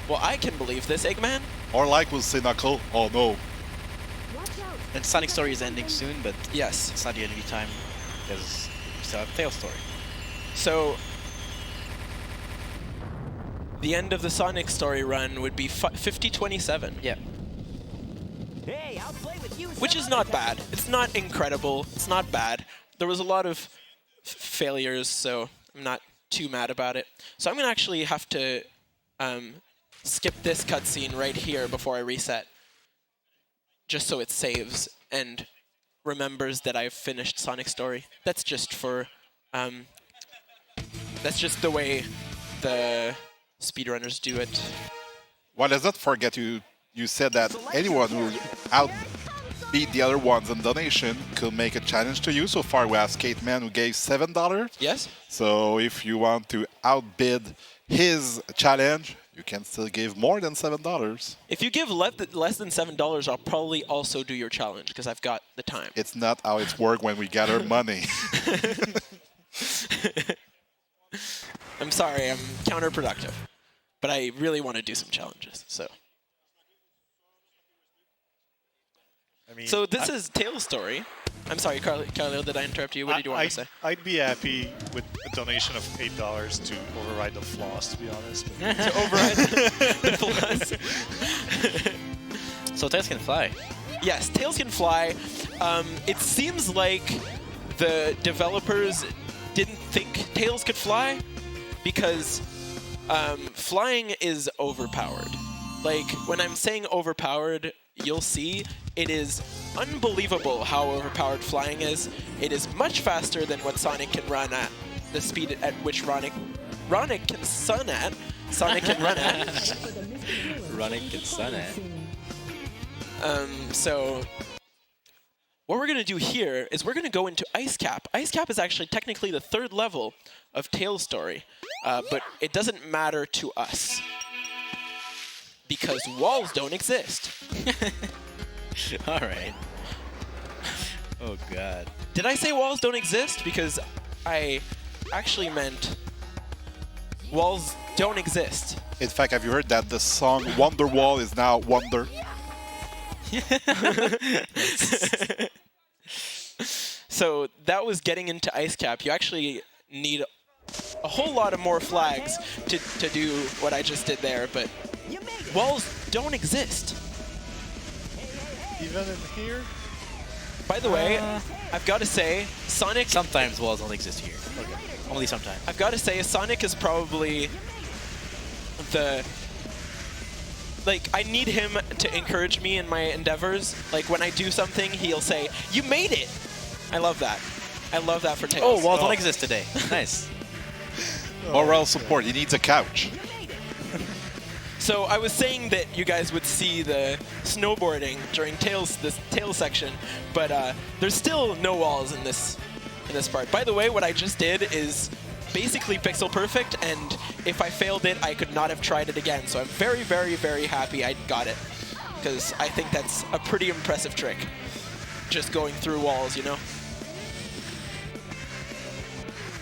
Well, I can believe this, Eggman. Or like we'll say Knuckle, oh no. Watch out. And Sonic Story is ending soon, but Yes. it's not the end of the time because we still have Tail Story. So the end of the Sonic Story run would be 50-27. Yeah. Hey, I'll play with you. Which is not bad. It's not incredible. It's not bad. There was a lot of failures, so I'm not too mad about it. So I'm going to actually have to skip this cutscene right here before I reset, just so it saves and remembers that I've finished Sonic Story. That's just for... that's just the way the speedrunners do it. Well, let's not forget you said that anyone who outbeat the other ones in donation could make a challenge to you. So far we have Skateman who gave $7. Yes? So if you want to outbid his challenge, you can still give more than $7. If you give less than $7, I'll probably also do your challenge, because I've got the time. It's not how it's work when we gather money. I'm sorry, I'm counterproductive. But I really want to do some challenges, so. I mean, So this is Tail's story. I'm sorry, Carleo, did I interrupt you? What did you want to say? I'd be happy with a donation of $8 to override the floss, to be honest. But To override the flaws. So Tails can fly. Yes, Tails can fly. It seems like the developers didn't think Tails could fly, because flying is overpowered. Like, when I'm saying overpowered, you'll see it is unbelievable how overpowered flying is. It is much faster than what Sonic can run at, the speed at which Sonic can Sonic can run at. Running can sun at. So what we're going to do here is we're going to go into Ice Cap. Ice Cap is actually technically the third level of Tail's story, but it doesn't matter to us because walls don't exist. All right. Oh God. Did I say walls don't exist? Because I actually meant walls don't exist. In fact, have you heard that the song Wonderwall is now Wonder? So that was getting into Ice Cap. You actually need a whole lot of more flags to do what I just did there, but walls don't exist. even in here, By the way, I've got to say, Sonic... Sometimes walls don't exist here. Okay. Only sometimes. I've got to say, Sonic is probably the... Like, I need him to encourage me in my endeavors. Like, when I do something, he'll say, "You made it!" I love that. I love that for Tails. Oh, walls don't exist today. Nice. Moral support, he needs a couch. So I was saying that you guys would see the snowboarding during this tail section, but there's still no walls in this part. By the way, what I just did is basically pixel perfect, and if I failed it, I could not have tried it again. So I'm very, very, very happy I got it, because I think that's a pretty impressive trick, just going through walls, you know?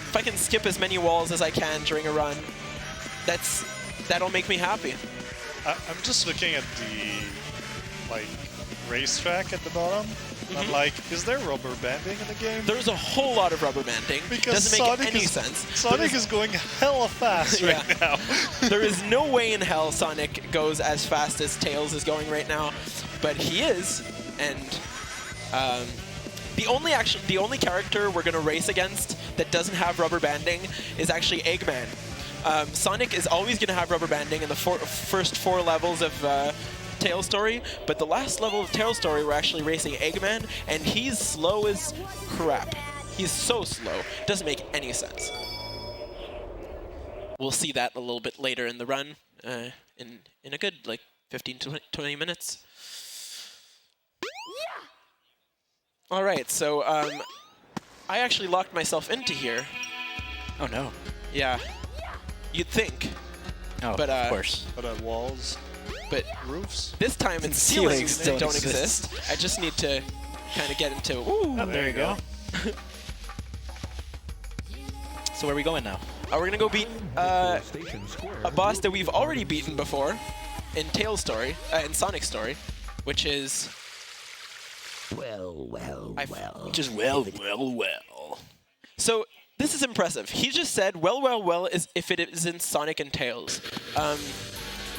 If I can skip as many walls as I can during a run, that'll make me happy. I'm just looking at the racetrack at the bottom. I'm like, is there rubber banding in the game? There's a whole lot of rubber banding. Because doesn't make Sonic any sense. Sonic is going hella fast right now. There is no way in hell Sonic goes as fast as Tails is going right now, but he is. And the only character we're gonna race against that doesn't have rubber banding is actually Eggman. Sonic is always gonna have rubber banding in the first 4 levels of Tail Story, but the last level of Tail Story we're actually racing Eggman, and he's slow as crap. He's so slow. Doesn't make any sense. We'll see that a little bit later in the run, in a good 15 to 20 minutes. All right, so I actually locked myself into here. Oh no. Yeah, you'd think. Oh, But, of course. But walls, But roofs. this time it's ceilings that don't exist. I just need to kind of get into. Ooh, Oh, there you go. So where are we going now? we're gonna go beat Station Square a boss that we've already beaten before in Tail Story, in Sonic Story, which is. Which is well. So this is impressive. He just said, well, is if it is in Sonic and Tails.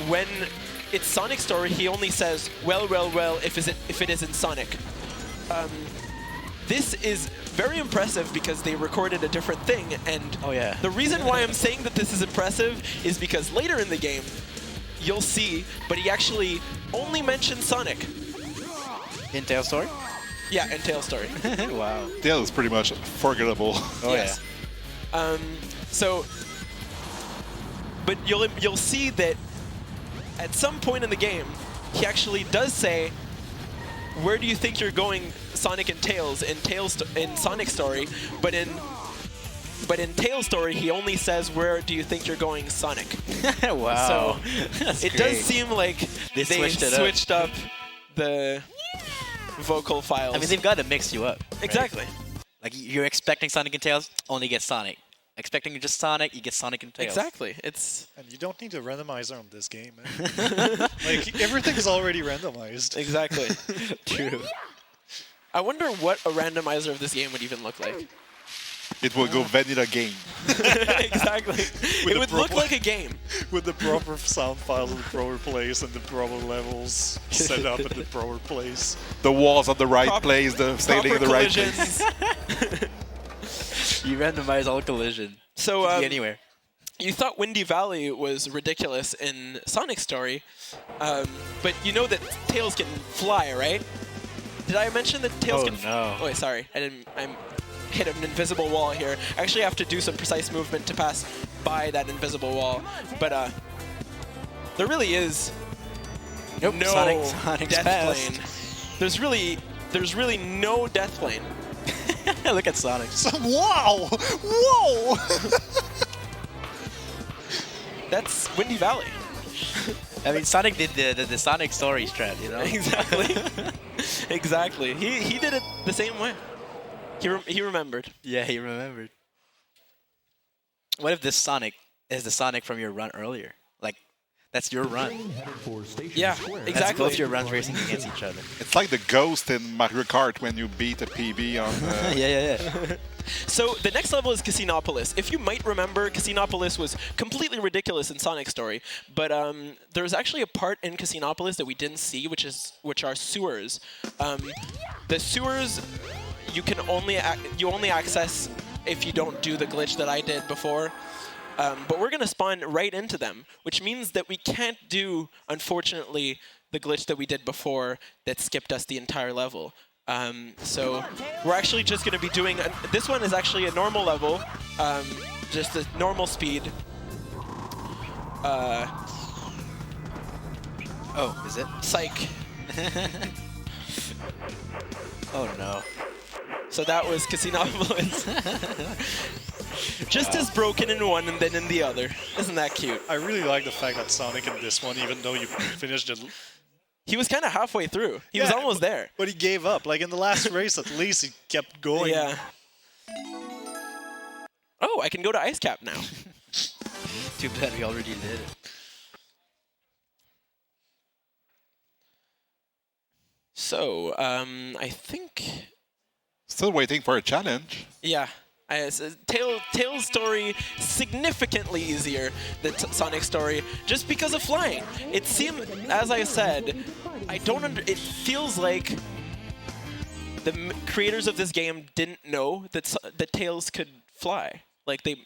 When it's Sonic Story, he only says, well, if it is in Sonic. This is very impressive because they recorded a different thing, and Oh, yeah. the reason why I'm saying that this is impressive is because later in the game, you'll see, but he actually only mentioned Sonic. In Tail Story? Yeah, in Tail Story. Wow. Tail is pretty much forgettable. Oh Yes. So, but you'll see that at some point in the game, he actually does say, "Where do you think you're going, Sonic and Tails?" in Sonic Story, but in Tail Story, he only says, "Where do you think you're going, Sonic?" Yeah. Wow. So That's it great. does seem like They switched it up. switched up the vocal files. I mean, they've got to mix you up. right? exactly. Like, you're expecting Sonic and Tails, only get Sonic. Expecting just Sonic, you get Sonic and Tails. Exactly. It's And you don't need a randomizer on this game, man. Everything is already randomized. exactly. True. I wonder what a randomizer of this game would even look like. It will go vanilla game. Exactly. It would look like a game. With the proper sound files in the proper place and the proper levels set up at the proper place. The walls at the right Proper- place, the sailing in Proper the right place. collisions. You randomize all collision. So Could be anywhere. you thought Windy Valley was ridiculous in Sonic Story, but you know that Tails can fly, right? Did I mention that Tails Oh, can? no. Oh, wait, sorry. I'm hit an invisible wall here. I actually have to do some precise movement to pass by that invisible wall, but there really is Nope. no Sonic's death fast. plane. There's really no death plane. Look at Sonic. Wow! Whoa! That's Windy Valley. I mean, Sonic did the Sonic Story strat, you know? Exactly. Exactly. He did it the same way. He remembered. Yeah, he remembered. What if this Sonic is the Sonic from your run earlier? Like, that's your run. headed for Station Yeah, Square. That's exactly. both your runs racing against each other. It's like the ghost in Mario Kart when you beat a PB on. Yeah. So the next level is Casinopolis. If you might remember, Casinopolis was completely ridiculous in Sonic Story, but there's actually a part in Casinopolis that we didn't see, which are sewers. The sewers you only access if you don't do the glitch that I did before. But we're going to spawn right into them, which means that we can't do, unfortunately, the glitch that we did before that skipped us the entire level. So we're actually just going to be doing... this one is actually a normal level, just a normal speed. Oh, is it? Psych. Oh no. So that was Casinopolis. Just as broken in one and then in the other. Isn't that cute? I really like the fact that Sonic in this one, even though you finished it. He was kind of halfway through. He was almost there. But he gave up. Like in the last race, at least he kept going. Yeah. Oh, I can go to Ice Cap now. Too bad we already did it. So, I think... Still waiting for a challenge. Yeah. Tails' story significantly easier than Sonic's story just because of flying. It seemed, as I said, it feels like the creators of this game didn't know that Tails could fly. Like they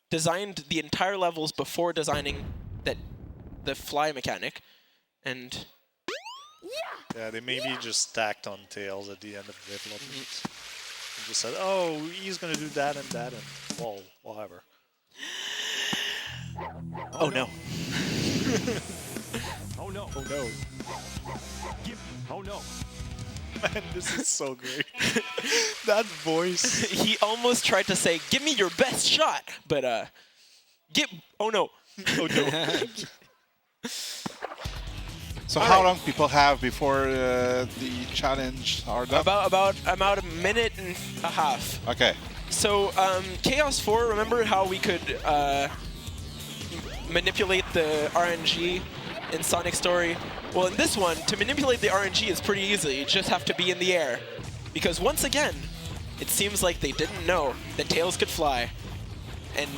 designed the entire levels before designing the fly mechanic, and Yeah, they maybe just stacked on Tails at the end of development. And just said, oh, he's gonna do that, and well, whatever. Oh no. Oh no. Oh no. Oh no. Man, this is so great. That voice. he almost tried to say, "Give me your best shot," but oh no. Oh no. So All how right. long people have before the challenge are done? About a minute and a half. Okay. So, Chaos 4, remember how we could manipulate the RNG in Sonic Story? Well, in this one, to manipulate the RNG is pretty easy. You just have to be in the air. Because once again, it seems like they didn't know that Tails could fly. And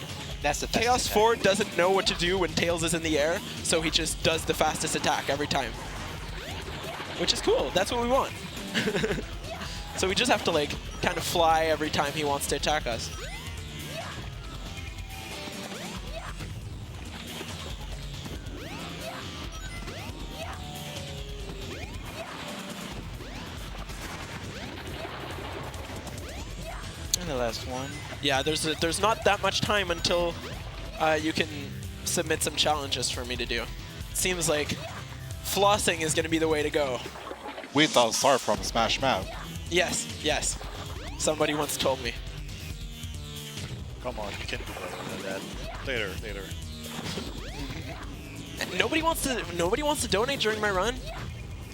That's the Chaos 4 doesn't know what to do when Tails is in the air, so he just does the fastest attack every time. Which is cool. That's what we want. So we just have to, like, kind of fly every time he wants to attack us. And the last one. Yeah, there's not that much time until you can submit some challenges for me to do. Seems like flossing is going to be the way to go. Wait till start from Smash Mouth. Yes, yes. Somebody once told me. Come on, you can do better than that. Later. Nobody wants to donate during my run.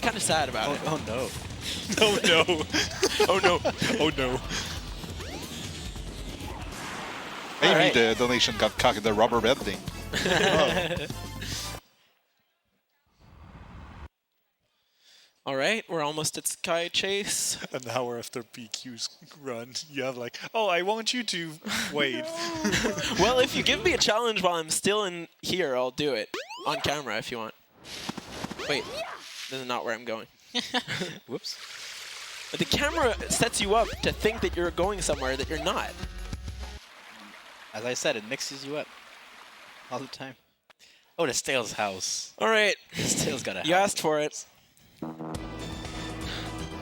Kind of sad about it. Oh no. Oh no. Oh no. Oh no. Maybe Alright. the donation got caught in the rubber bending. All right, we're almost at Sky Chase. An hour after PQ's run, you have like, oh, I want you to wait. Well, if you give me a challenge while I'm still in here, I'll do it on camera if you want. Wait, this is not where I'm going. Whoops. But the camera sets you up to think that you're going somewhere that you're not. As I said, it mixes you up all the time. Oh, the Tails house. All right, Tails got a house. you asked for it.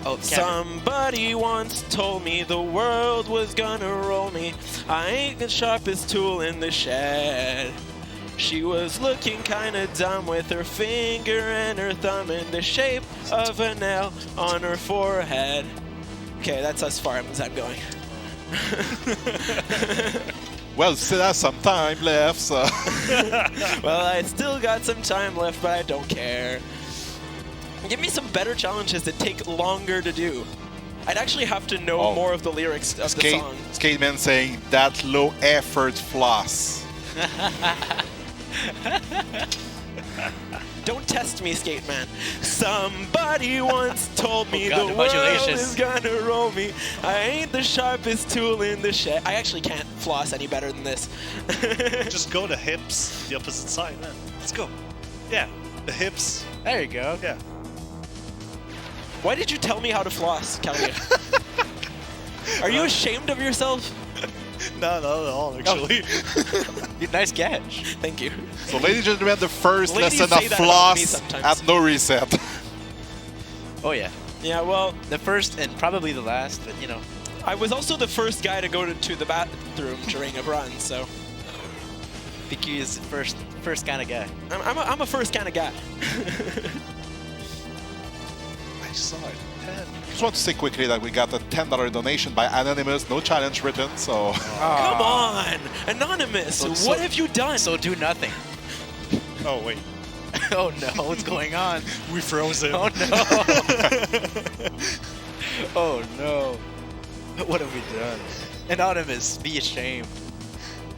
Oh, Somebody once told me the world was gonna roll me. I ain't the sharpest tool in the shed. She was looking kinda dumb with her finger and her thumb in the shape of a nail on her forehead. Okay, that's as far as I'm going. Well, still have some time left, so... Well, I still got some time left, but I don't care. Give me some better challenges that take longer to do. I'd actually have to know more of the lyrics of the song. Skateman saying, that low effort floss. Don't test me, Skate Man. Somebody once told me God, the the world modulations. is gonna roll me. I ain't the sharpest tool in the shed. I actually can't floss any better than this. Just go to hips, the opposite side, man. Let's go. Yeah, the hips. There you go. Yeah. Why did you tell me how to floss, Kelly? Are you ashamed of yourself? No, not at all, actually. Nice catch. Thank you. So ladies and gentlemen, the first Ladies lesson say of that about me floss sometimes. at NoReset. Oh yeah. Yeah, well, The first and probably the last, but you know. I was also the first guy to go to the bathroom during a run, so PQ is the first kind of guy. I'm a first kind of guy. I saw it. 10. Just want to say quickly that we got a $10 donation by Anonymous, no challenge written, so... Come on! Anonymous, what have you done? So do nothing. Oh, wait. Oh no, what's going on? We froze him. Oh no! Oh no. What have we done? Anonymous, be ashamed.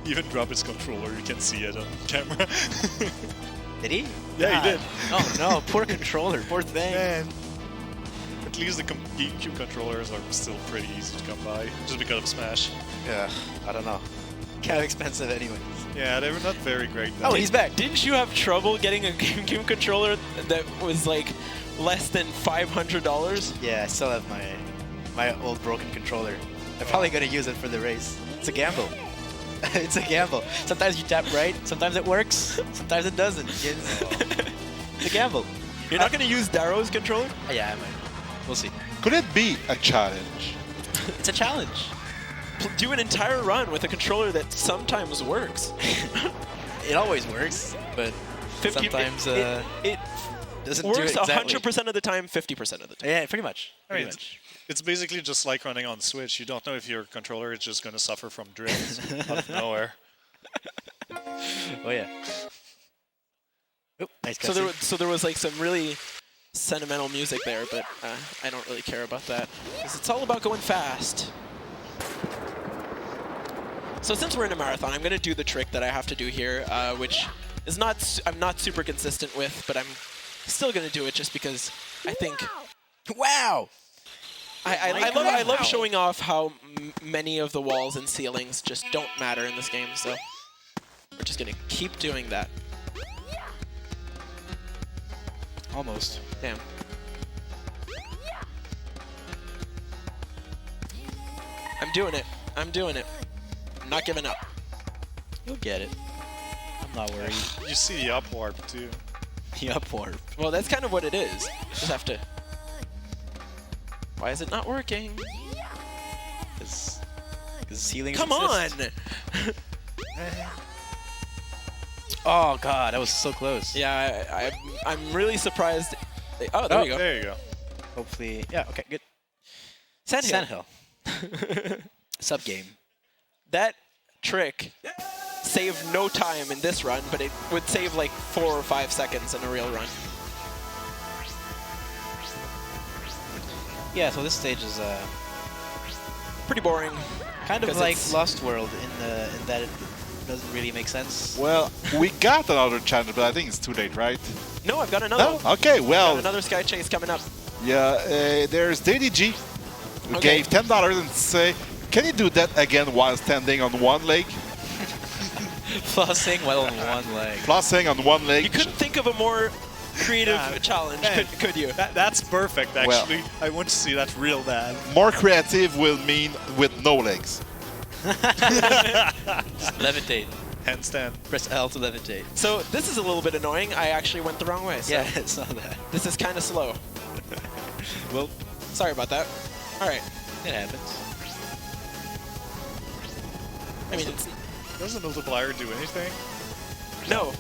Even drop his controller, you can see it on camera. Did he? Yeah, he did. Oh no, poor controller, poor thing. Man. At least the GameCube controllers are still pretty easy to come by, just because of Smash. Yeah, I don't know. Kind of expensive anyways. Yeah, they were not very great. Oh, he's back. Didn't you have trouble getting a GameCube controller that was like less than $500? Yeah, I still have my old broken controller. I'm probably gonna use it for the race. It's a gamble. It's a gamble. Sometimes you tap right, sometimes it works, sometimes it doesn't. It's a gamble. You're not going to use Darrow's controller? Yeah, I might. We'll see. Could it be a challenge? It's a challenge. Do an entire run with a controller that sometimes works. It always works, but 50, sometimes it doesn't works do it exactly. 100% of the time, 50% of the time. Yeah, pretty much. I mean, it's basically just like running on Switch. You don't know if your controller is just going to suffer from drifts out of nowhere. Oh yeah. Oop, nice So cutscene. there was like some really sentimental music there, but I don't really care about that because it's all about going fast. So since we're in a marathon, I'm going to do the trick that I have to do here, which is I'm not super consistent with, but I'm still going to do it just because I think. Wow. I love showing off how many of the walls and ceilings just don't matter in this game, so we're just going to keep doing that. Almost. Damn. I'm doing it. I'm doing it. I'm not giving up. You'll get it. I'm not worried. You see the up warp too. The up warp. Well, that's kind of what it is. Just have to... Why is it not working? Because ceilings Come on! exist. Oh god, that was so close. Yeah, I'm really surprised. Oh, there you go. There you go. Hopefully, yeah. Okay, good. Sandhill. Sub game. That trick saved no time in this run, but it would save like 4 or 5 seconds in a real run. Yeah. So this stage is Pretty boring. kind of 'Cause like it's- Lost World in that it doesn't really make sense. Well, we got another challenge, but I think it's too late, right? No, I've got another No? one. Okay, Got well, another Sky Chase coming up. yeah, there's DDG, who Okay. gave $10 and say, can you do that again while standing on one leg? Flossing while on one leg. Flossing on one leg. You couldn't think of a more creative challenge, Man, could you? That's perfect, actually. I want to see that real bad. More creative will mean with no legs. Levitate. Handstand. Press L to levitate. So this is a little bit annoying. I actually went the wrong way. So Yeah, I saw that. this is kind of slow. Well, Sorry about that. All right. it happens. I mean, it's Does the multiplier do anything? no,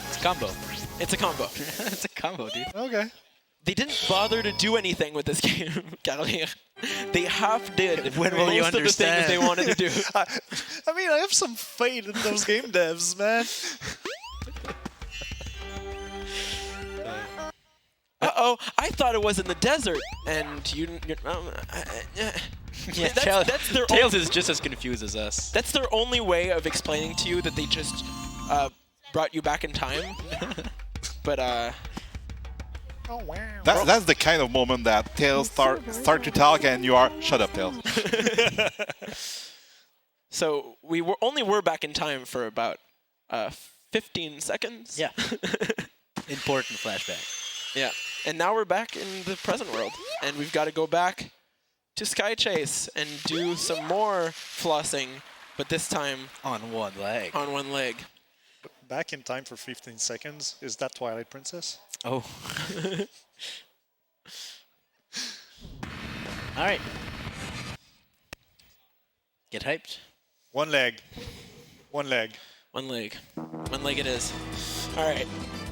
It's a combo. it's a combo. It's a combo, dude. Okay. They didn't bother to do anything with this game, Carlier. They half did When will you most of the things understand? they wanted to do. I mean, I have some faith in those game devs, man. Uh-oh, I thought it was in the desert, and you're Yeah, that's their Tails is just as confused as us. That's their only way of explaining to you that they just brought you back in time. But Oh, wow. That's the kind of moment that Tails start to talk and you are, shut up, Tails. so we were back in time for about 15 seconds. Yeah. Important flashback. Yeah. And now we're back in the present world, and we've got to go back to Sky Chase and do some more flossing, but this time On one leg. on one leg. Back in time for 15 seconds. Is that Twilight Princess? Oh. All right. Get hyped. One leg. One leg. One leg. One leg it is. All right.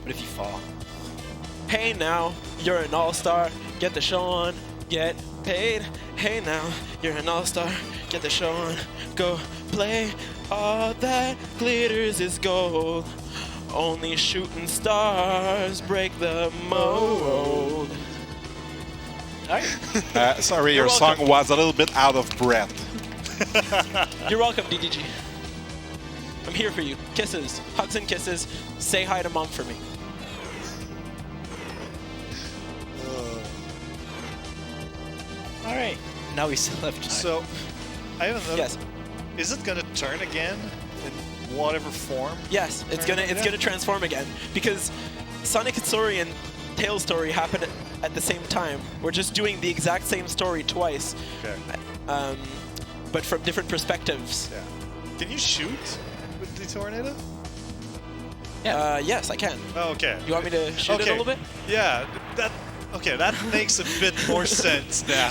What if you fall? Hey now, you're an all-star. get the show on, get paid. Hey now, you're an all-star, get the show on, go play. All that glitters is gold. Only shooting stars break the mold. Alright. Sorry, You're your welcome. song was a little bit out of breath. You're welcome, DDG. I'm here for you. Kisses, hugs and kisses. Say hi to mom for me. Alright. Now we still have time. So, I have another. Yes, Is it gonna turn again in whatever form? yes, it's gonna transform again because Sonic story and Tails story happen at the same time. We're just doing the exact same story twice, Okay. but from different perspectives. Yeah. Can you shoot with the tornado? Yes, I can. Oh, okay. You want me to shoot it a little bit? Yeah. That. Okay, that makes a bit more sense now.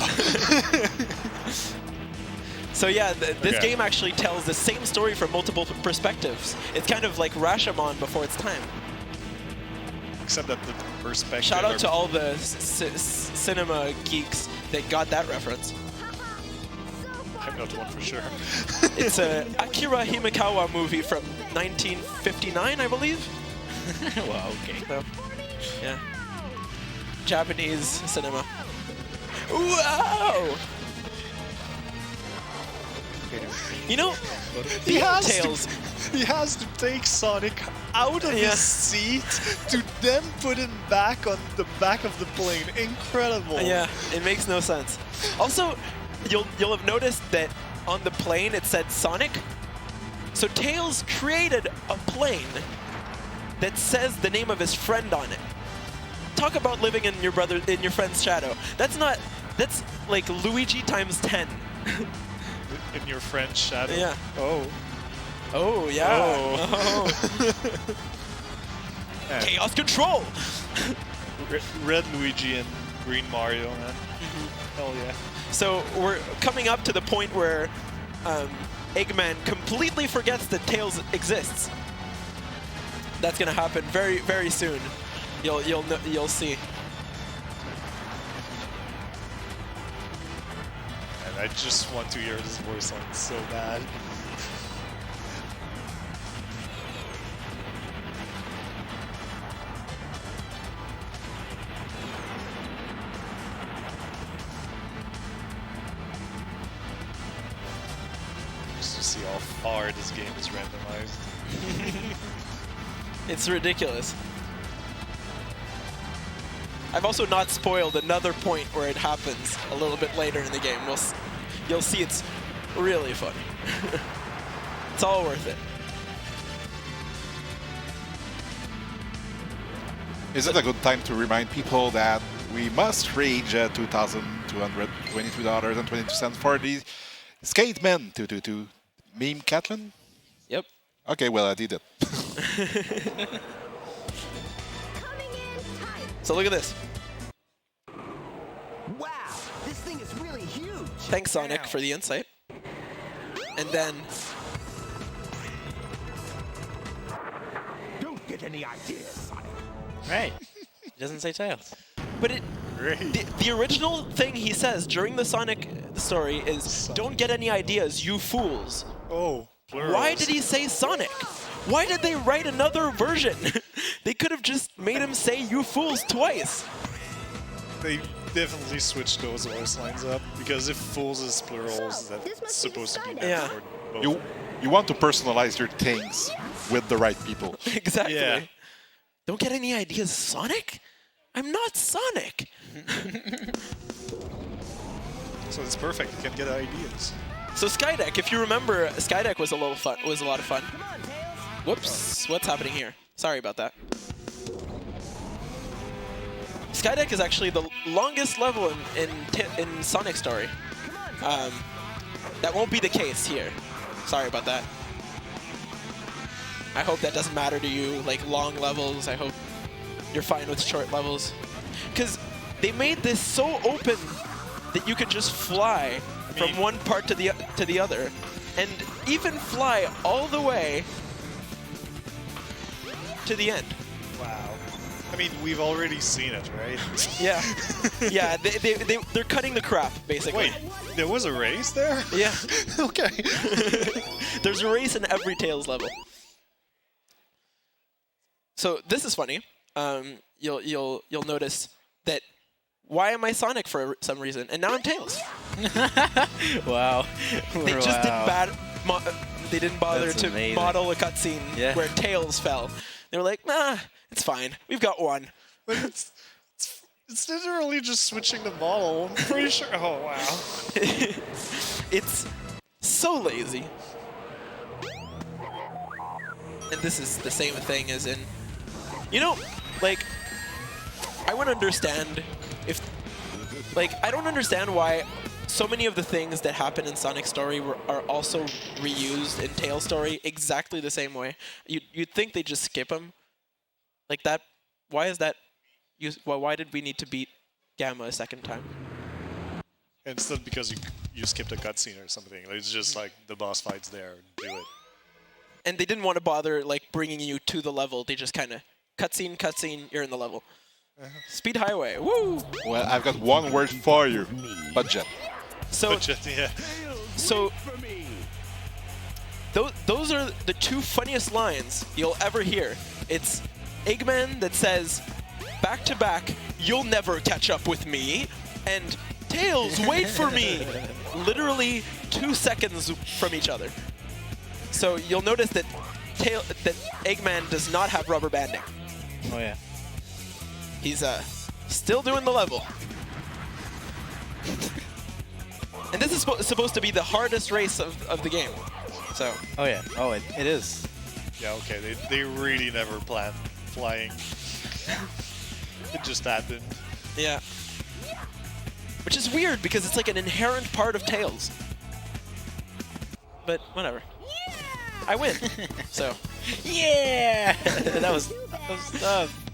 So yeah, this Okay. game actually tells the same story from multiple perspectives. It's kind of like Rashomon before its time. Except that the perspective. Shout out to all the cinema geeks that got that reference. I'm not one for sure. It's a Akira Himekawa movie from 1959, I believe. Well, okay. So, yeah. Japanese cinema. Wow! You know, He has Tails. He has to take Sonic out of Yeah. his seat to then put him back on the back of the plane. Incredible. Yeah, it makes no sense. Also, you'll have noticed that on the plane it said Sonic. So Tails created a plane that says the name of his friend on it. Talk about living in your friend's shadow. That's like Luigi times 10. In your French shadow. Yeah. Oh. Oh yeah. Oh. Man. Chaos control. Red Luigi and Green Mario, man. Mm-hmm. Hell yeah. So we're coming up to the point where Eggman completely forgets that Tails exists. That's gonna happen very, very soon. You'll see. And I just want to hear this voice line so bad. Just to see how far this game is randomized. It's ridiculous. I've also not spoiled another point where it happens a little bit later in the game. You'll see it's really funny. It's all worth it. Is it a good time to remind people that we must reach $2,222.22 for the Skateman 222 meme Catlin? Yep. Okay, well, I did it. So look at this. Wow, this thing is really huge. Thanks, Sonic, for the insight. And then Don't get any ideas, Sonic. Right. It doesn't say Tails. But Great. the original thing he says during the Sonic story is, "Don't get any ideas, you fools." Oh, plurals. Why did he say Sonic? Why did they write another version? They could have just made him say "you fools" twice. They definitely switched those voice lines up because if fools is plurals, So, this that's must be supposed to be Skynet. meant Yeah. for both. You want to personalize your things with the right people. Exactly. Yeah. Don't get any ideas, Sonic? I'm not Sonic. So it's perfect. You can get ideas. So Skydeck, if you remember, Skydeck was a lot of fun. Whoops, what's happening here? Sorry about that. Skydeck is actually the longest level in Sonic Story. That won't be the case here. Sorry about that. I hope that doesn't matter to you, like long levels. I hope you're fine with short levels. Because they made this so open that you could just fly from one part to the other, and even fly all the way to the end. Wow. I mean, we've already seen it, right? Yeah. Yeah, they're cutting the crap, basically. Wait, there was a race there? Yeah. Okay. There's a race in every Tails level. So this is funny. You'll notice that why am I Sonic for some reason, and now I'm Tails. Wow. They just they didn't bother That's to amazing. model a cutscene where Tails fell. They were like, nah, it's fine. We've got one. But it's literally just switching the model. I'm pretty sure. Oh, wow. It's so lazy. And this is the same thing as in, you know, like, I would understand if, like, I don't understand why so many of the things that happen in Sonic's story are also reused in Tails' story exactly the same way. You'd think they just skip them. Like that, why is that? Well, why did we need to beat Gamma a second time? It's not because you skipped a cutscene or something. It's just like the boss fight's there. Do it. And they didn't want to bother like bringing you to the level. They just kind of cutscene, you're in the level. Speed highway, woo! Well, I've got one word for you. Budget. So, But just, yeah. so those are the two funniest lines you'll ever hear. It's Eggman that says, back to back, you'll never catch up with me, and Tails, wait for me! Literally 2 seconds from each other. So you'll notice that Eggman does not have rubber banding. Oh yeah. He's still doing the level. And this is supposed to be the hardest race of the game. So. Oh yeah. Oh, it is. Yeah, okay. They really never planned flying. It just happened. Yeah. Which is weird because it's like an inherent part of Tails. But whatever. I win. So. Yeah. that was tough.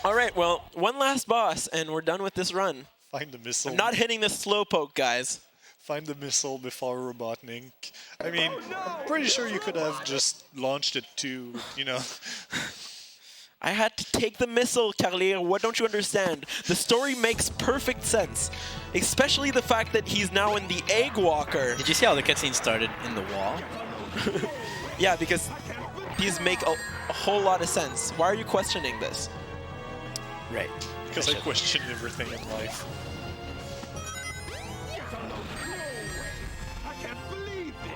All right. Well, one last boss, and we're done with this run. Find the missile. I'm not hitting this slowpoke, guys. Find the missile before Robotnik. I mean, I'm pretty sure you could have just launched it to, you know. I had to take the missile, Carlier. What don't you understand? The story makes perfect sense. Especially the fact that he's now in the Egg Walker. Did you see how the cutscene started in the wall? Yeah, because these make a whole lot of sense. Why are you questioning this? Right. Because I question everything in life.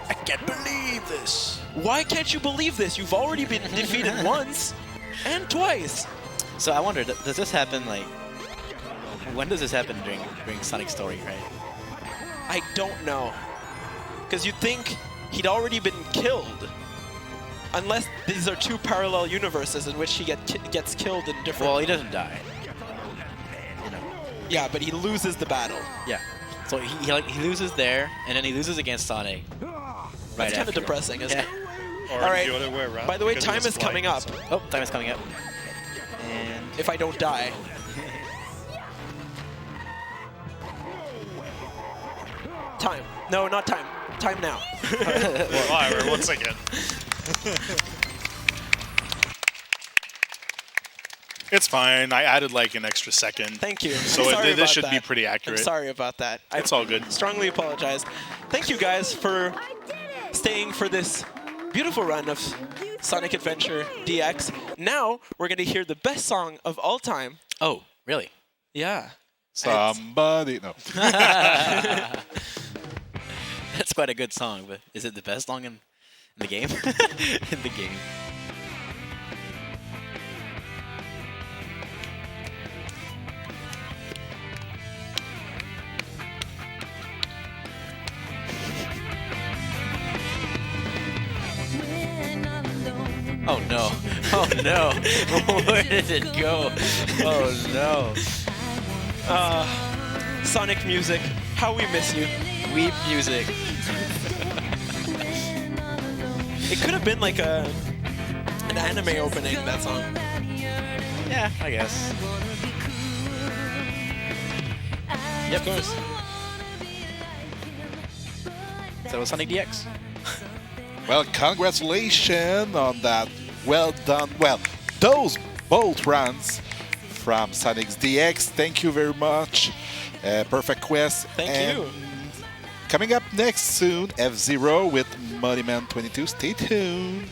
I can't believe this. Why can't you believe this? You've already been defeated once and twice. So I wonder, does this happen like? When does this happen during Sonic's story, right? I don't know. Because you'd think he'd already been killed. Unless these are two parallel universes in which he gets killed in different... Well, he doesn't die. You know. Yeah, but he loses the battle. Yeah. So he loses there, and then he loses against Sonic. That's kind of depressing, isn't it? Or All right. the other way around. By the way, because time he was is coming up. flying, Oh, time is coming up. And If I don't die. Time. No, not time. Time now. Well, alright, once again. It's fine. I added like an extra second. Thank you. So I'm sorry this about should be that. pretty accurate. I'm sorry about that. It's all good. Strongly apologize. Thank you guys for staying for this beautiful run of Sonic Adventure DX. Now we're going to hear the best song of all time. oh, really? Yeah. Somebody, no. That's quite a good song, but is it the best song in the game? In the game. Oh no. Oh no. Where did it go? Oh no. Sonic music. How we miss you. Weep music. It could have been like an anime opening, that song. Yeah, I guess. Yep, of course. So Sonic DX. Well, congratulations on that Well done. Well, those both runs from Sonic's DX. Thank you very much. PerfectQuest. Thank you. Coming up next soon, F-Zero with Moneyman 22. Stay tuned.